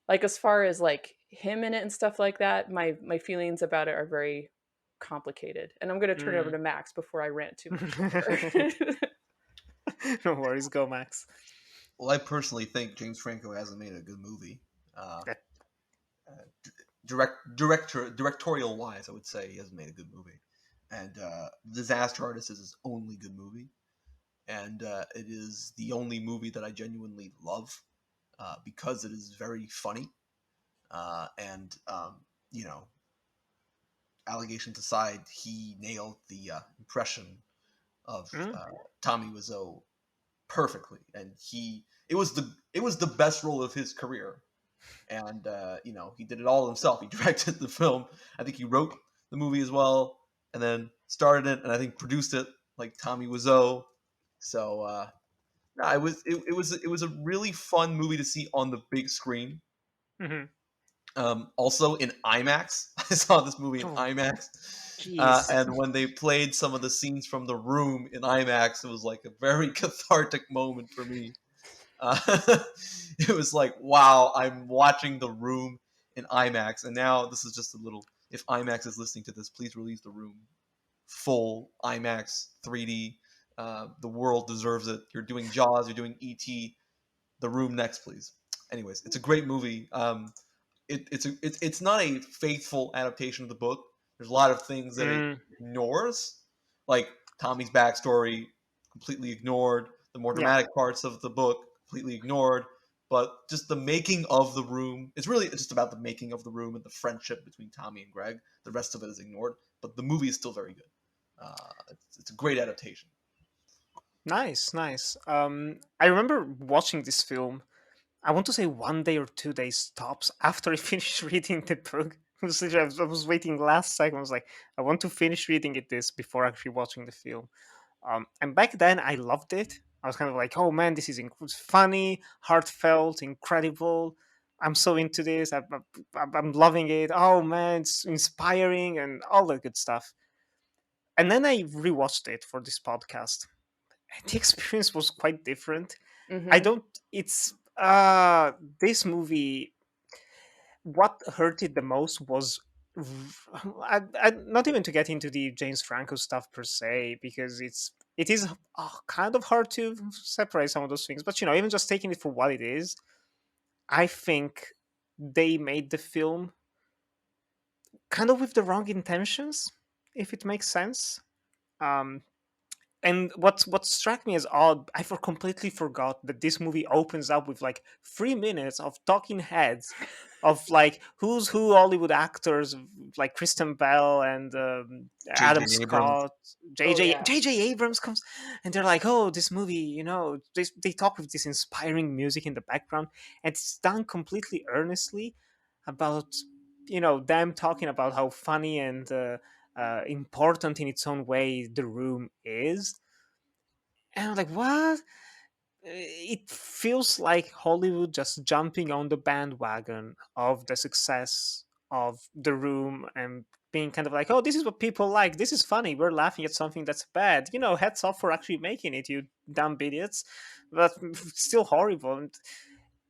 like, as far as like him in it and stuff like that, my feelings about it are very complicated. And I'm going to turn it over to Max before I rant too much longer. No worries, go Max. Well, I personally think James Franco hasn't made a good movie. Directorial wise, I would say he hasn't made a good movie. And Disaster Artist is his only good movie. And it is the only movie that I genuinely love because it is very funny. And allegations aside, he nailed the impression of Tommy Wiseau perfectly, and it was the best role of his career. And he did it all himself. He directed the film. I think he wrote the movie as well, and then started it, and I think produced it like Tommy Wiseau. So it was a really fun movie to see on the big screen. Also in IMAX. I saw this movie in IMAX. And when they played some of the scenes from The Room in IMAX, it was like a very cathartic moment for me. It was like, wow, I'm watching The Room in IMAX. And now this is just a little, if IMAX is listening to this, please release The Room full IMAX 3D. The world deserves it. You're doing Jaws, you're doing E.T. The Room next, please. Anyways, it's a great movie. It's not a faithful adaptation of the book. There's a lot of things that it ignores, like Tommy's backstory, completely ignored. The more dramatic parts of the book, completely ignored. But just the making of The Room, it's just about the making of The Room and the friendship between Tommy and Greg. The rest of it is ignored, but the movie is still very good. It's a great adaptation. Nice. I remember watching this film, I want to say 1 day or 2 days tops after I finished reading the book. I was waiting last second. I was like, I want to finish reading this before actually watching the film. And back then, I loved it. I was kind of like, oh man, this is funny, heartfelt, incredible. I'm so into this. I'm loving it. Oh man, it's inspiring and all that good stuff. And then I rewatched it for this podcast. And the experience was quite different. Mhm. I don't. It's This movie, what hurt it the most was not even to get into the James Franco stuff per se, because it is kind of hard to separate some of those things. But even just taking it for what it is, I think they made the film kind of with the wrong intentions, if it makes sense. Um, and what struck me as odd, completely forgot that this movie opens up with like 3 minutes of talking heads of like who's who Hollywood actors, like Kristen Bell and J.J. Adam Abrams. Scott. Oh JJ yeah. JJ Abrams comes, and they're like, oh, this movie, they talk with this inspiring music in the background, and it's done completely earnestly about them talking about how funny and important in its own way the room is. And I'm like, what? It feels like Hollywood just jumping on the bandwagon of the success of the room and being kind of like, oh, this is what people like, this is funny, we're laughing at something that's bad, heads off for actually making it, you dumb idiots. But still horrible. And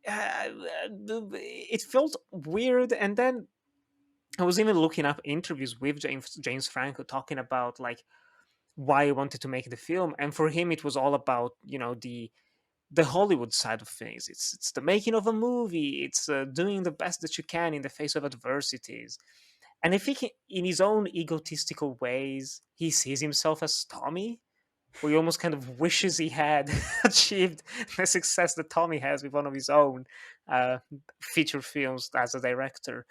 it felt weird. And then I was even looking up interviews with James Franco talking about like why he wanted to make the film, and for him it was all about the Hollywood side of things. It's the making of a movie. It's doing the best that you can in the face of adversities. And I think in his own egotistical ways, he sees himself as Tommy, where he almost kind of wishes he had achieved the success that Tommy has with one of his own uh, feature films as a director.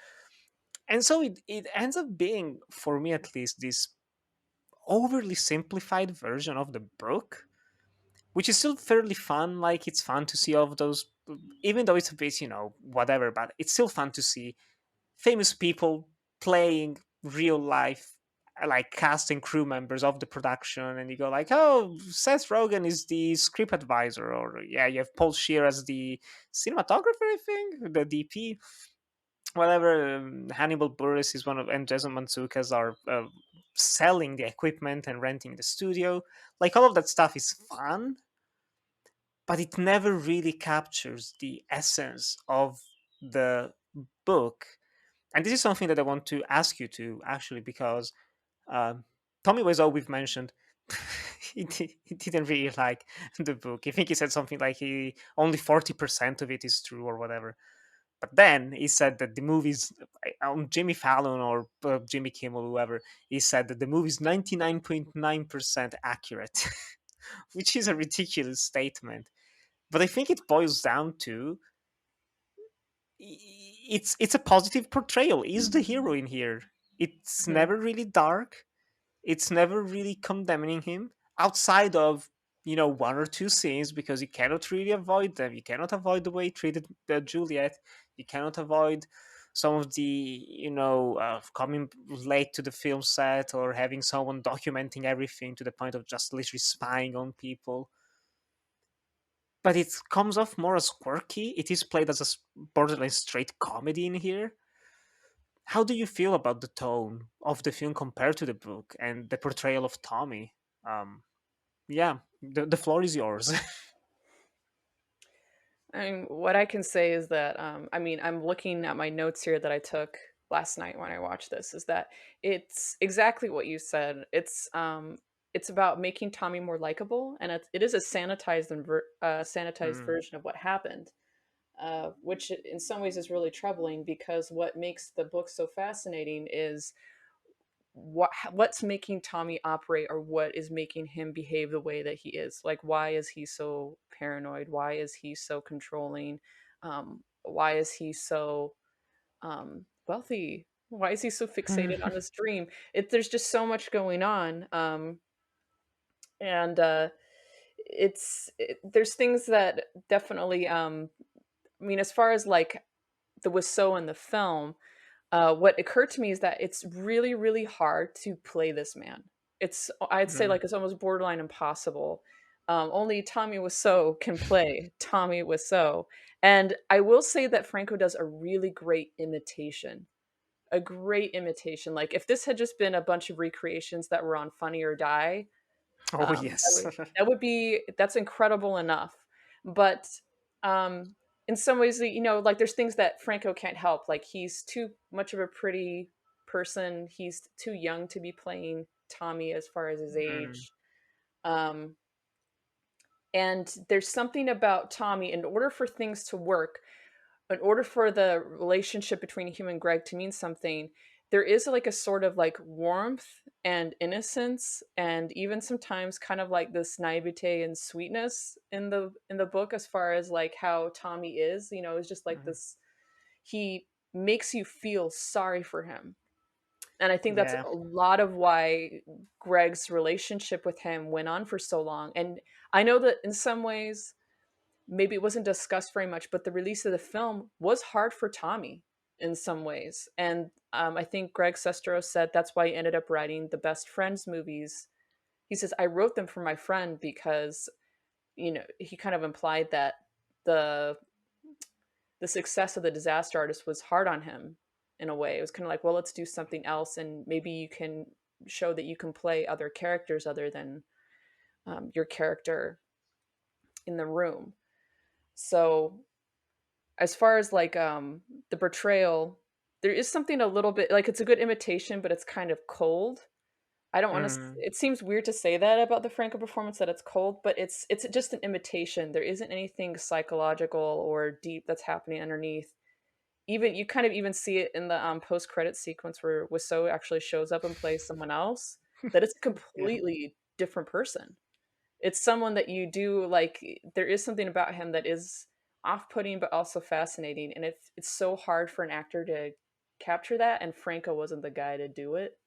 And so it ends up being, for me at least, this overly simplified version of the book, which is still fairly fun. Like, it's fun to see all of those, even though it's a bit, whatever, but it's still fun to see famous people playing real life, like cast and crew members of the production. And you go like, oh, Seth Rogen is the script advisor, or yeah, you have Paul Scheer as the cinematographer, I think, the DP. Whatever, Hannibal Buress is one of, and Jason Mantzoukas are selling the equipment and renting the studio. Like, all of that stuff is fun, but it never really captures the essence of the book. And this is something that I want to ask you to actually, because um, Tommy Wiseau, we've mentioned, he didn't really like the book. I think he said something like he only 40% of it is true or whatever. But then he said that the movie's on Jimmy Fallon or Jimmy Kimmel, whoever, he said that the movie's 99.9% accurate, which is a ridiculous statement. But I think it boils down to it's a positive portrayal. He's the hero in here. It's Mhm. never really dark. It's never really condemning him outside of one or two scenes, because you cannot really avoid them. You cannot avoid the way he treated Juliet. You cannot avoid some of the coming late to the film set, or having someone documenting everything to the point of just literally spying on people. But it comes off more as quirky. It is played as a borderline straight comedy in here. How do you feel about the tone of the film compared to the book and the portrayal of Tommy? Yeah, the floor is yours. I mean, what I can say is that I mean, I'm looking at my notes here that I took last night when I watched this. Is that it's exactly what you said. It's about making Tommy more likable, and it is a sanitized Mm, version of what happened, which in some ways is really troubling, because what makes the book so fascinating is what's making Tommy operate, or what is making him behave the way that he is. Like, why is he so paranoid? Why is he so controlling? Why is he so wealthy? Why is he so fixated on this dream? There's just so much going on, and there's things that definitely. I mean, as far as like the Wiseau in the film, what occurred to me is that it's really, really hard to play this man. I'd say, mm, like, it's almost borderline impossible. Only Tommy Wiseau can play Tommy Wiseau. And I will say that Franco does a really great imitation. A great imitation. Like, if this had just been a bunch of recreations that were on Funny or Die, oh yes. that's incredible enough. But um, in some ways, you know, like there's things that Franco can't help. Like he's too much of a pretty person. He's too young to be playing Tommy as far as his Mm. age. Um, and there's something about Tommy, in order for things to work, in order for the relationship between him and Greg to mean something, there is like a sort of like warmth and innocence, and even sometimes kind of like this naivete and sweetness in the book, as far as like how Tommy is. You know, it's just like Mhm. this. He makes you feel sorry for him, and I think that's Yeah. a lot of why Greg's relationship with him went on for so long. And I know that in some ways maybe it wasn't discussed very much, but the release of the film was hard for Tommy in some ways. And I think Greg Sestero said that's why he ended up writing the Best Friends movies. He says, I wrote them for my friend because, you know, he kind of implied that the the success of the Disaster Artist was hard on him in a way. It was kind of like, well, let's do something else, and maybe you can show that you can play other characters other than your character in the room. So as far as like the portrayal, there is something a little bit like, it's a good imitation, but it's kind of cold. I don't want to, Mm. it seems weird to say that about the Franco performance, that it's cold, but it's just an imitation. There isn't anything psychological or deep that's happening underneath. Even you kind of even see it in the post credit sequence where Wiseau actually shows up and plays someone else, that it's a Yeah. completely different person. It's someone that you do like, there is something about him that is off-putting but also fascinating, and it's so hard for an actor to capture that, and Franco wasn't the guy to do it.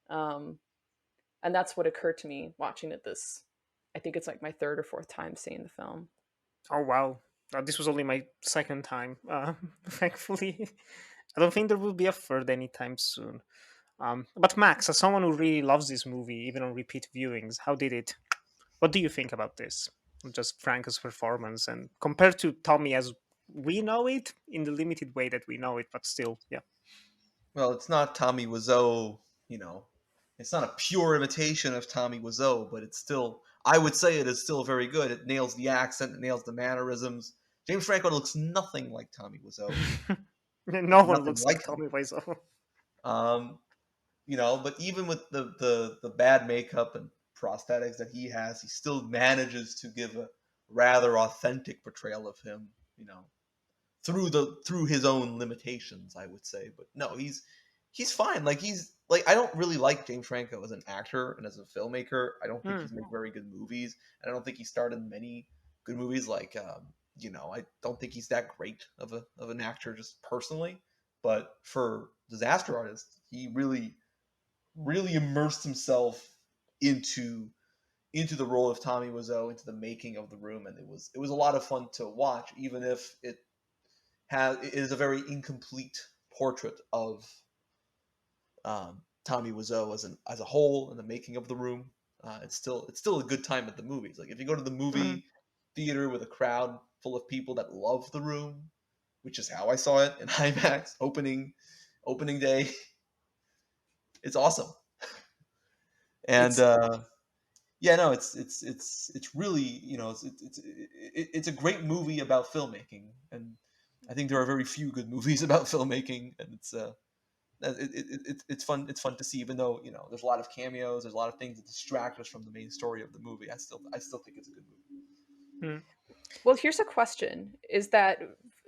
um and that's what occurred to me watching it this, I think it's like my third or fourth time seeing the film. Oh wow. This was only my second time. Thankfully, I don't think there will be a third anytime soon. But Max, as someone who really loves this movie, even on repeat viewings, how did it? What do you think about this? Just Franco's performance, and compared to Tommy as we know it, in the limited way that we know it, but still, yeah. Well, it's not Tommy Wiseau, you know. It's not a pure imitation of Tommy Wiseau, but it's still, I would say it is still very good. It nails the accent, it nails the mannerisms. James Franco looks nothing like Tommy Wiseau. No one Nothing looks like like him. Tommy Wiseau. Um, you know, but even with the bad makeup and prosthetics that he has, he still manages to give a rather authentic portrayal of him, you know, through his own limitations, I would say. But no, he's fine. Like he's like, I don't really like James Franco as an actor and as a filmmaker. I don't think Hmm. he's made very good movies, and I don't think he starred in many good movies. Like you know, I don't think he's that great of an actor just personally. But for Disaster Artist, he really immersed himself into the role of Tommy Wiseau, into the making of the room, and it was a lot of fun to watch, even if it is a very incomplete portrait of Tommy Wiseau as a whole and the making of the room. It's still a good time at the movies. Like if you go to the Mhm. movie theater with a crowd full of people that love the room, which is how I saw it in IMAX opening day, it's awesome. And It's yeah, no, it's really, you know, it's a great movie about filmmaking, and I think there are very few good movies about filmmaking, and it's fun to see, even though, you know, there's a lot of cameos, there's a lot of things that distract us from the main story of the movie. I still think it's a good movie. hmm. Well, here's a question, is that,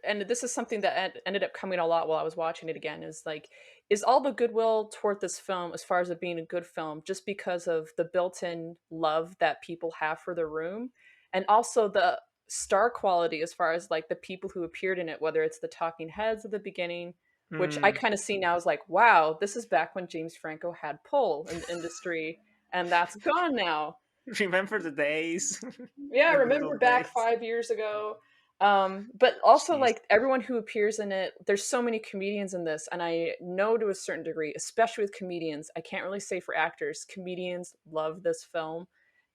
and this is something that ended up coming a lot while I was watching it again, is like, is all the goodwill toward this film, as far as it being a good film, just because of the built-in love that people have for the room, and also the star quality as far as like the people who appeared in it, whether it's the talking heads at the beginning, which I Hmm. kind of see now as like, wow, this is back when James Franco had pull in the industry, and that's gone now. Remember the days, Yeah, I the good remember old back days. 5 years ago. But also Jeez. like everyone who appears in it, there's so many comedians in this, and I know to a certain degree, especially with comedians, I can't really say for actors, comedians love this film.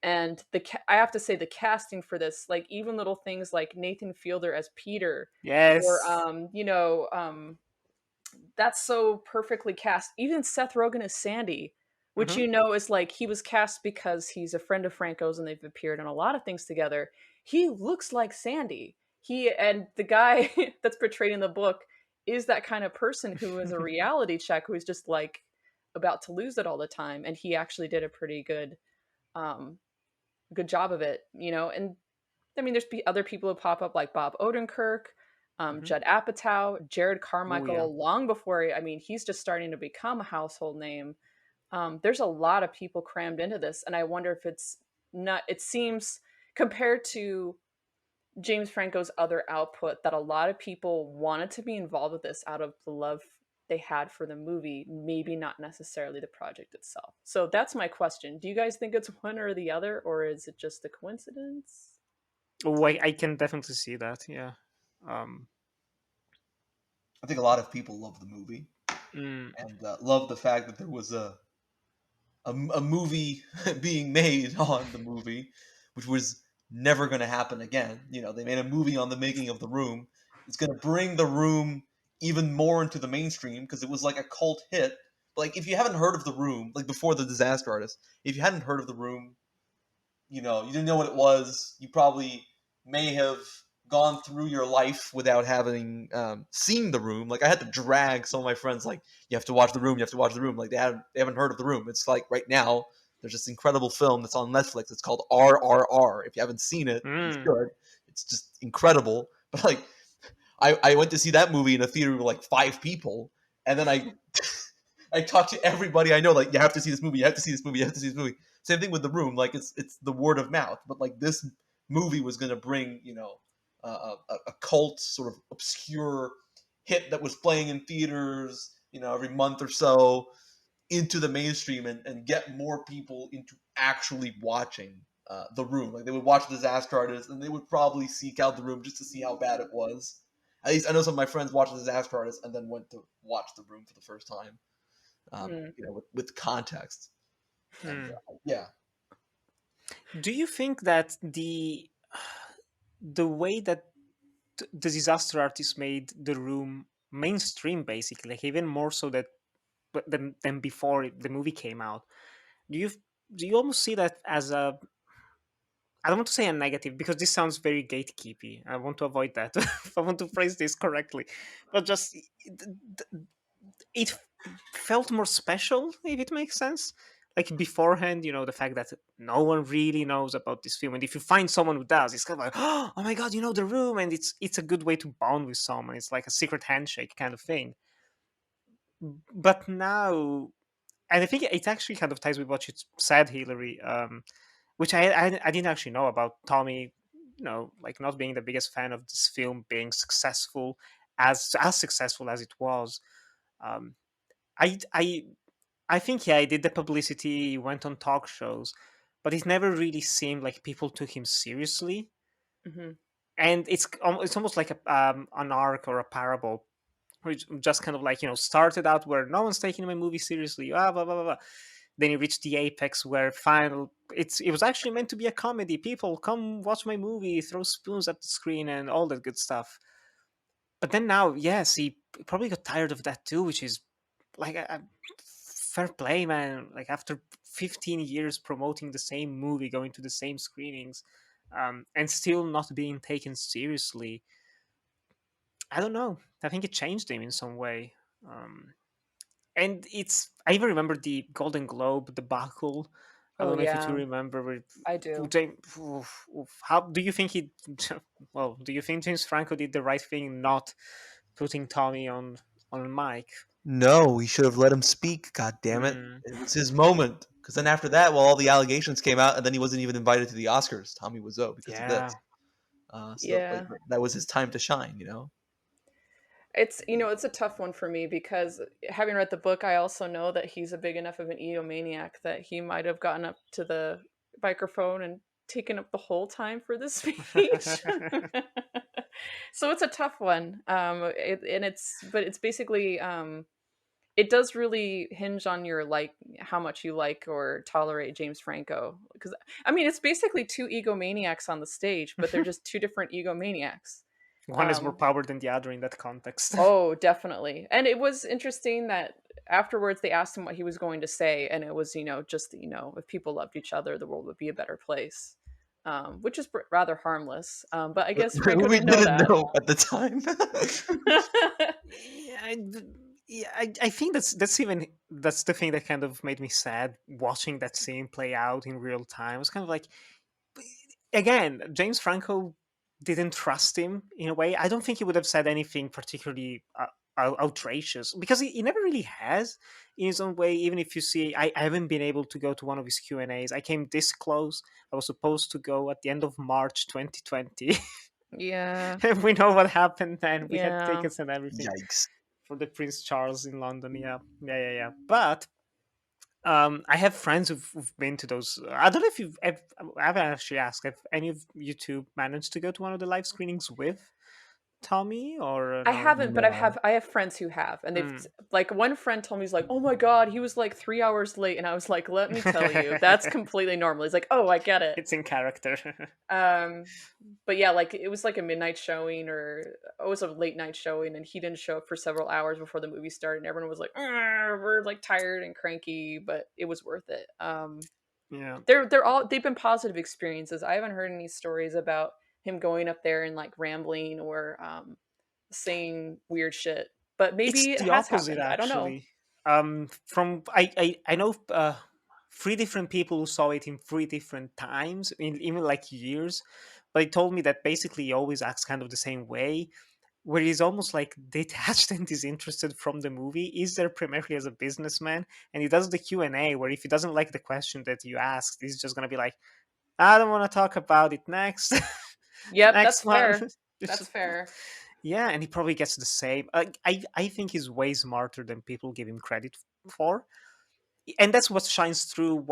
And I have to say the casting for this, like even little things like Nathan Fielder as Peter, or Yes. that's so perfectly cast. Even Seth Rogen as Sandy, which Hmm. you know is like, he was cast because he's a friend of Franco's and they've appeared in a lot of things together. He looks like Sandy. he and the guy that's portrayed in the book is that kind of person who is a reality check, who's just like about to lose it all the time, and he actually did a pretty um good job of it, you know. And I mean, there's other people who pop up like Bob Odenkirk, Mhm. Judd Apatow, Jared Oh yeah. Carmichael, long before, I mean, he's just starting to become a household name. There's a lot of people crammed into this, and I wonder if it's not, it seems, compared to James Franco's other output, that a lot of people wanted to be involved with this out of the love they had for the movie, maybe not necessarily the project itself. So that's my question. Do you guys think it's one or the other, or is it just a coincidence? Oh, I can definitely see that. Yeah. Um. I think a lot of people love the movie mm, and love the fact that there was a movie being made on the movie, which was never going to happen again. You know, they made a movie on the making of The Room. It's going to bring The Room even more into the mainstream because it was like a cult hit. Like, if you haven't heard of The Room, like before The Disaster Artist, if you hadn't heard of The Room, you know, you didn't know what it was, you probably may have gone through your life without having seen The Room. Like, I had to drag some of my friends, like, you have to watch The Room, you have to watch The Room. Like, they haven't heard of The Room. It's like right now, there's this incredible film that's on Netflix. It's called RRR. If you haven't seen it, you mm. should. It's just incredible. But, like, I went to see that movie in a theater with, like, 5 people, and then I talk to everybody I know, like, you have to see this movie, you have to see this movie, you have to see this movie. Same thing with The Room, like, it's the word of mouth, but like this movie was going to bring, you know, a cult sort of obscure hit that was playing in theaters, you know, every month or so into the mainstream and get more people into actually watching The Room. Like, they would watch Disaster Artist and they would probably seek out The Room just to see how bad it was. At least I know some of my friends watched Disaster Artist and then went to watch The Room for the first time. Mm. You know, with context. And Hmm. yeah, Do you think that the way that the disaster artist made the room mainstream, basically, like even more so that than before the movie came out, do you do you almost see that as a, I don't want to say a negative because this sounds very gatekeepy. I want to avoid that. If I want to phrase this correctly, but just it felt more special, if it makes sense. Like beforehand, you know, the fact that no one really knows about this film, and if you find someone who does, it's kind of like, oh my god, you know the room, and it's a good way to bond with someone. It's like a secret handshake kind of thing. But now, and I think it actually kind of ties with what you said, Hillary, which I didn't actually know about Tommy. You know, like not being the biggest fan of this film being successful, as successful as it was. Um, I I I think yeah, he did the publicity, he went on talk shows, but it never really seemed like people took him seriously. Hmm. And it's almost like an arc or a parable, which just kind of like, you know, started out where no one's taking my movie seriously, blah blah blah. Then you reach the apex where final it was actually meant to be a comedy. People come watch my movie, throw spoons at the screen, and all that good stuff. But then now, yes, he probably got tired of that too, which is like fair play, man. Like after 15 years promoting the same movie, going to the same screenings, and still not being taken seriously, I don't know. I think it changed him in some way. Um, and I even remember the Golden Globe debacle. I Oh don't know if you yeah, remember. I do. James, how do you think he? Well, do you think James Franco did the right thing not putting Tommy on mic? no, we should have let him speak. God damn it! Mm, It was his moment. Because then after that, well, all the allegations came out, and then he wasn't even invited to the Oscars. Tommy Wiseau because of this. yeah. So like Yeah. that was his time to shine. You know. It's, you know, it's a tough one for me because having read the book, I also know that he's a big enough of an egomaniac that he might have gotten up to the microphone and taken up the whole time for the speech. So it's a tough one. And it's basically, it does really hinge on your like how much you like or tolerate James Franco. Because I mean, it's basically two egomaniacs on the stage, but they're just two different egomaniacs. One is more Um, power than the other in that context. Oh, definitely. And it was interesting that afterwards they asked him what he was going to say, and it was, you know, just, you know, if people loved each other, the world would be a better place. which is rather harmless. But I guess Franco We didn't know didn't that. know at the time. Yeah, I think that's the thing that kind of made me sad watching that scene play out in real time. It was kind of like, again, James Franco didn't trust him in a way. I don't think he would have said anything particularly outrageous, because he never really has in his own way. Even if you see, I haven't been able to go to one of his Q&As. I came this close. I was supposed to go at the end of March 2020. Yeah, And we know what happened then. We had yeah. tickets and everything Yikes. for the Prince Charles in London. Yeah. But I have friends who've been to those. I don't know if I haven't actually asked if any of you two managed to go to one of the live screenings with Tommy, or I no? haven't, but I have friends who have, and they've Mm. like one friend told me, he's like, "Oh my god, he was like 3 hours late," and I was like, "Let me tell you, that's completely normal." He's like, "Oh, I get it." It's in character. Um, but yeah, like it was like a midnight showing, or it was a late night showing, and he didn't show up for several hours before the movie started, and everyone was like, "We're like tired and cranky," but it was worth it. Yeah. They've been positive experiences. I haven't heard any stories about him going up there and like rambling or saying weird shit. But It's maybe it the has opposite, happened. I don't know. actually. From I know three different people who saw it in three different times, in even like years, but they told me that basically he always acts kind of the same way, where he's almost like detached and disinterested from the movie. He's there primarily as a businessman, and he does the Q&A where if he doesn't like the question that you asked, he's just gonna be like, "I don't want to talk about it. Next." Yep, Next that's one. fair. That's fair. Yeah, and he probably gets the same. I think he's way smarter than people give him credit for, and that's what shines through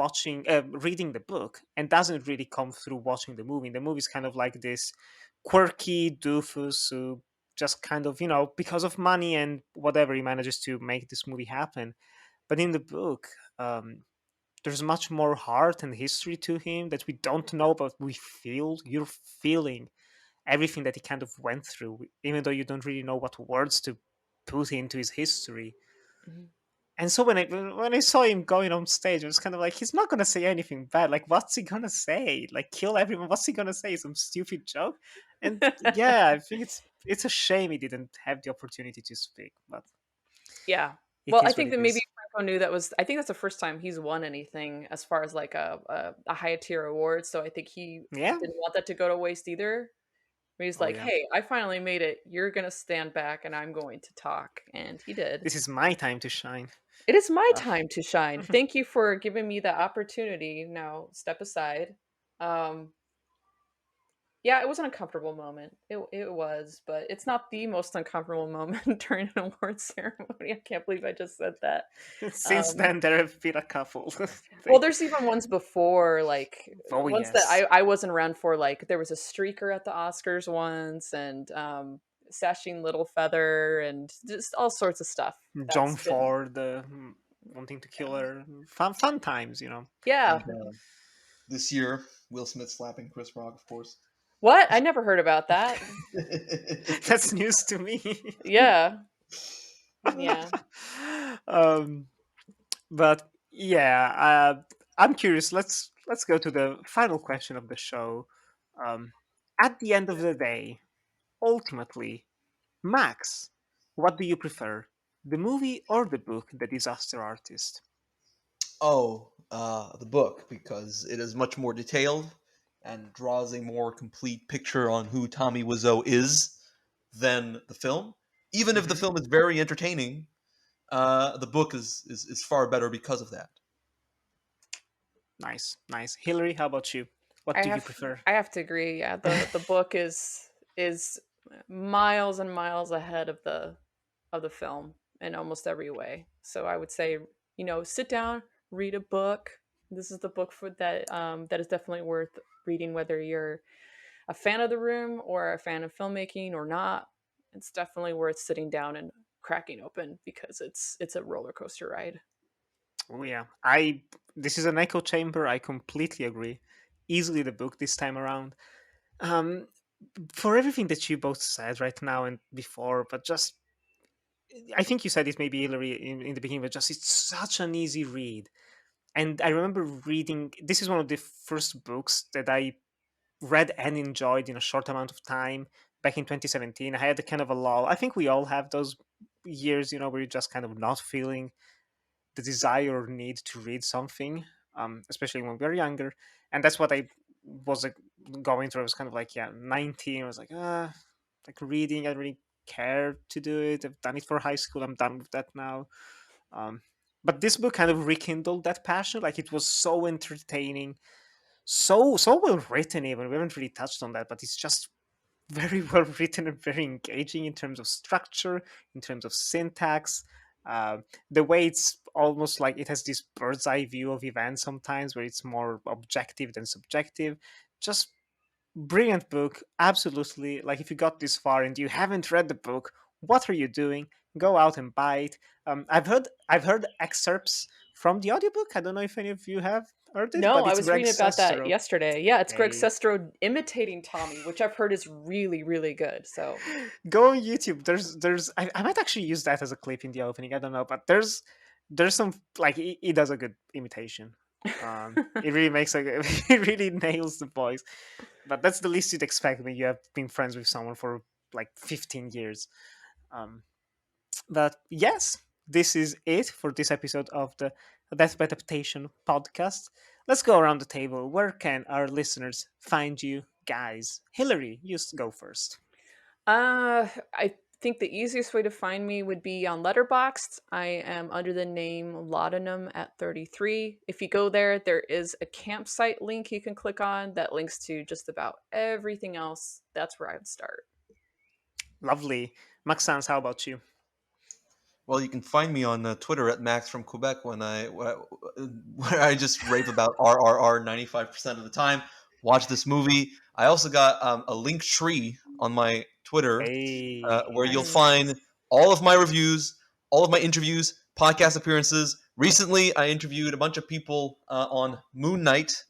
reading the book, and doesn't really come through watching the movie. The movie's kind of like this quirky doofus who just kind of, because of money and whatever, he manages to make this movie happen. But in the book, there's much more heart and history to him that we don't know, but we feel. You're feeling everything that he kind of went through, even though you don't really know what words to put into his history. Mhm. And so when I saw him going on stage, I was kind of like, he's not gonna say anything bad. Like, what's he gonna say? Like, kill everyone? What's he gonna say? Some stupid joke? And yeah, I think it's a shame he didn't have the opportunity to speak, but Yeah. it Well, I is what think it that maybe is. Franco knew that was. I think that's the first time he's won anything as far as like a high tier award. So I think he Yeah. didn't want that to go to waste either. Where he's Oh like, yeah. "Hey, I finally made it. You're gonna stand back, and I'm going to talk," and he did. This is my time to shine. It is my Uh, time to shine. Thank you for giving me the opportunity. Now step aside. Um, yeah, it was an uncomfortable moment. It was, but it's not the most uncomfortable moment during an award ceremony. I can't believe I just said that. Since Um, then, there have been a couple. well, there's even ones before, like Oh ones that yes. I wasn't around for. Like there was a streaker at the Oscars once, and Sashing Little Feather, and just all sorts of stuff. John That's been Ford wanting to kill her. Fun times. yeah. And this year, Will Smith slapping Chris Rock, of course. What? I never heard about that. That's news to me. Yeah, yeah. um, but yeah, I'm curious. Let's go to the final question of the show. Um, at the end of the day, ultimately, Max, what do you prefer, the movie or the book, The Disaster Artist? Oh, the book, because it is much more detailed and draws a more complete picture on who Tommy Wiseau is than the film. Even if the Mhm. film is very entertaining, the book is far better because of that. Nice, nice. Hillary, how about you? What I do you have prefer? I have to agree. Yeah, the book is miles and miles ahead of the film in almost every way. So I would say, sit down, read a book. This is the book for that that is definitely worth reading, whether you're a fan of The Room or a fan of filmmaking or not. It's definitely worth sitting down and cracking open because it's a roller coaster ride. Oh yeah, I. This is an echo chamber. I completely agree. Easily the book this time around. Um, for everything that you both said right now and before, but just I think you said it maybe Hillary in the beginning, but just it's such an easy read. And I remember reading. This is one of the first books that I read and enjoyed in a short amount of time back in 2017. I had a kind of a lull. I think we all have those years, where you're just kind of not feeling the desire or need to read something, especially when we were younger. And that's what I was going through. I was kind of like, 19. I was like reading. I don't really care to do it. I've done it for high school. I'm done with that now. Um, but this book kind of rekindled that passion. Like, it was so entertaining, so well written. Even we haven't really touched on that, but it's just very well written and very engaging in terms of structure, in terms of syntax. The way it's almost like it has this bird's eye view of events sometimes, where it's more objective than subjective. Just brilliant book, absolutely. Like, if you got this far and you haven't read the book, what are you doing? Go out and buy it. I've heard excerpts from the audiobook. I don't know if any of you have heard it, No, but I it's was Greg reading about that Sestero. yesterday. Yeah, it's Greg Hey. Sestero imitating Tommy, which I've heard is really, really good. So Go on YouTube. There's I might actually use that as a clip in the opening. I don't know, but there's some, like, he does a good imitation. It really makes it really nails the voice. But that's the least you'd expect when you have been friends with someone for like 15 years. But yes, this is it for this episode of the Death by Adaptation podcast. Let's go around the table. Where can our listeners find you guys? Hillary, you go first. I think the easiest way to find me would be on Letterboxd. I am under the name Laudanum at 33. If you go there, there is a campsite link you can click on that links to just about everything else. That's where I would start. Lovely. Maxance, how about you? Well, you can find me on Twitter at Max from Quebec where I just rave about RRR 95% of the time. Watch this movie. I also got a link tree on my Twitter Hey, where you'll nice. find all of my reviews, all of my interviews, podcast appearances. Recently, I interviewed a bunch of people on Moon Knight,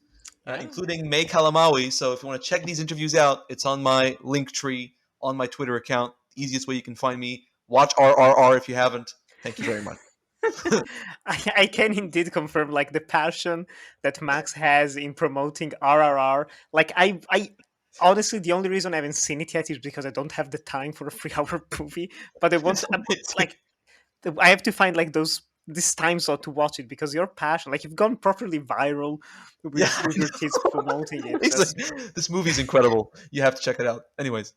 including May Kalamaui. So if you want to check these interviews out, it's on my link tree on my Twitter account. Easiest way you can find me. Watch RRR if you haven't. Thank you very much. I can indeed confirm, like, the passion that Max has in promoting RRR. Like, I honestly, the only reason I haven't seen it yet is because I don't have the time for a 3-hour movie. But I want It's to, I have to find like this time slot to watch it, because your passion, like, you've gone properly viral with your kids promoting it. This movie's incredible. You have to check it out. Anyways.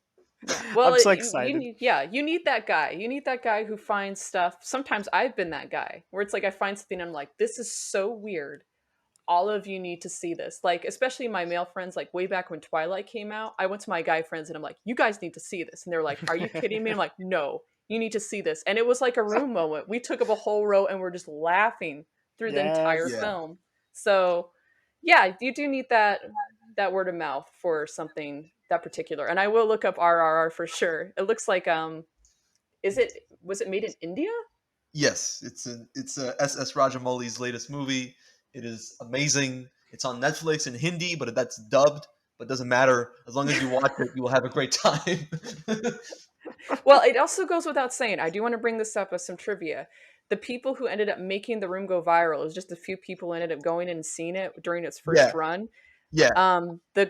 Well, I'm so you excited. you need that guy. You need that guy who finds stuff. Sometimes I've been that guy where it's like I find something and I'm like, this is so weird. All of you need to see this. Like, especially my male friends, like way back when Twilight came out, I went to my guy friends and I'm like, you guys need to see this. And they're like, are you kidding me? I'm like, no, you need to see this. And it was like a room moment. We took up a whole row and we're just laughing through the entire Yes. film. So yeah, you do need that word of mouth for something that particular. And I will look up RRR for sure. It looks like was it made in India? Yes, it's S.S. Rajamouli's latest movie. It is amazing. It's on Netflix in Hindi, but that's dubbed. But it doesn't matter. As long as you watch it, you will have a great time. Well, it also goes without saying, I do want to bring this up as some trivia. The people who ended up making the room go viral, it was just a few people ended up going in and seeing it during its first run. Yeah.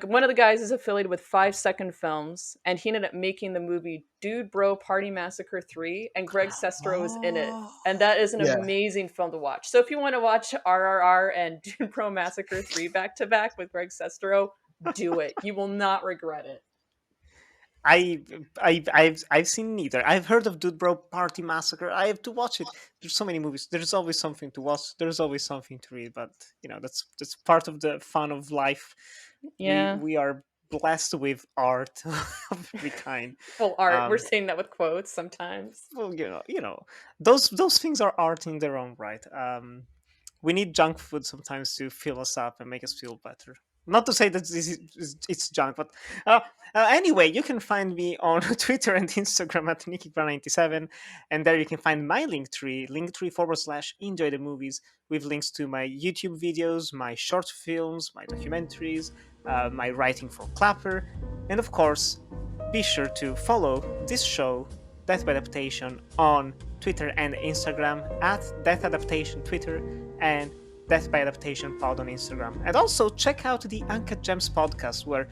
One of the guys is affiliated with 5 Second Films, and he ended up making the movie Dude Bro Party Massacre 3, and Greg Sestero is in it. And that is an amazing film to watch. So if you want to watch RRR and Dude Bro Massacre 3 back to back with Greg Sestero, do it. You will not regret it. I've seen neither. I've heard of Dude Bro Party Massacre. I have to watch it. There's so many movies. There's always something to watch. There's always something to read. But that's part of the fun of life. Yeah, we are blessed with art of every kind. Well, art. We're saying that with quotes sometimes. Well, those things are art in their own right. We need junk food sometimes to fill us up and make us feel better. Not to say that it's junk, but anyway, you can find me on Twitter and Instagram at NickyBrown97, and there you can find my linktree /enjoy the movies, with links to my YouTube videos, my short films, my documentaries, my writing for Clapper, and of course, be sure to follow this show, Death by Adaptation, on Twitter and Instagram at Death Adaptation Twitter and Death by Adaptation Pod on Instagram. And also check out the Uncut Gems podcast, where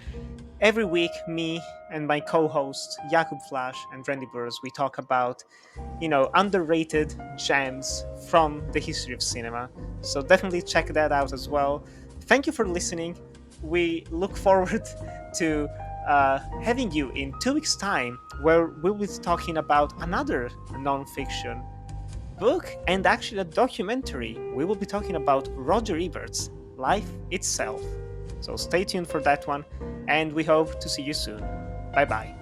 Every week, me and my co-hosts Jakub Flash and Randy Burrs, we talk about, underrated gems from the history of cinema. So definitely check that out as well. Thank you for listening. We look forward to having you in 2 weeks' time, where we'll be talking about another non-fiction book and actually a documentary. We will be talking about Roger Ebert's Life Itself. So stay tuned for that one, and we hope to see you soon. Bye bye.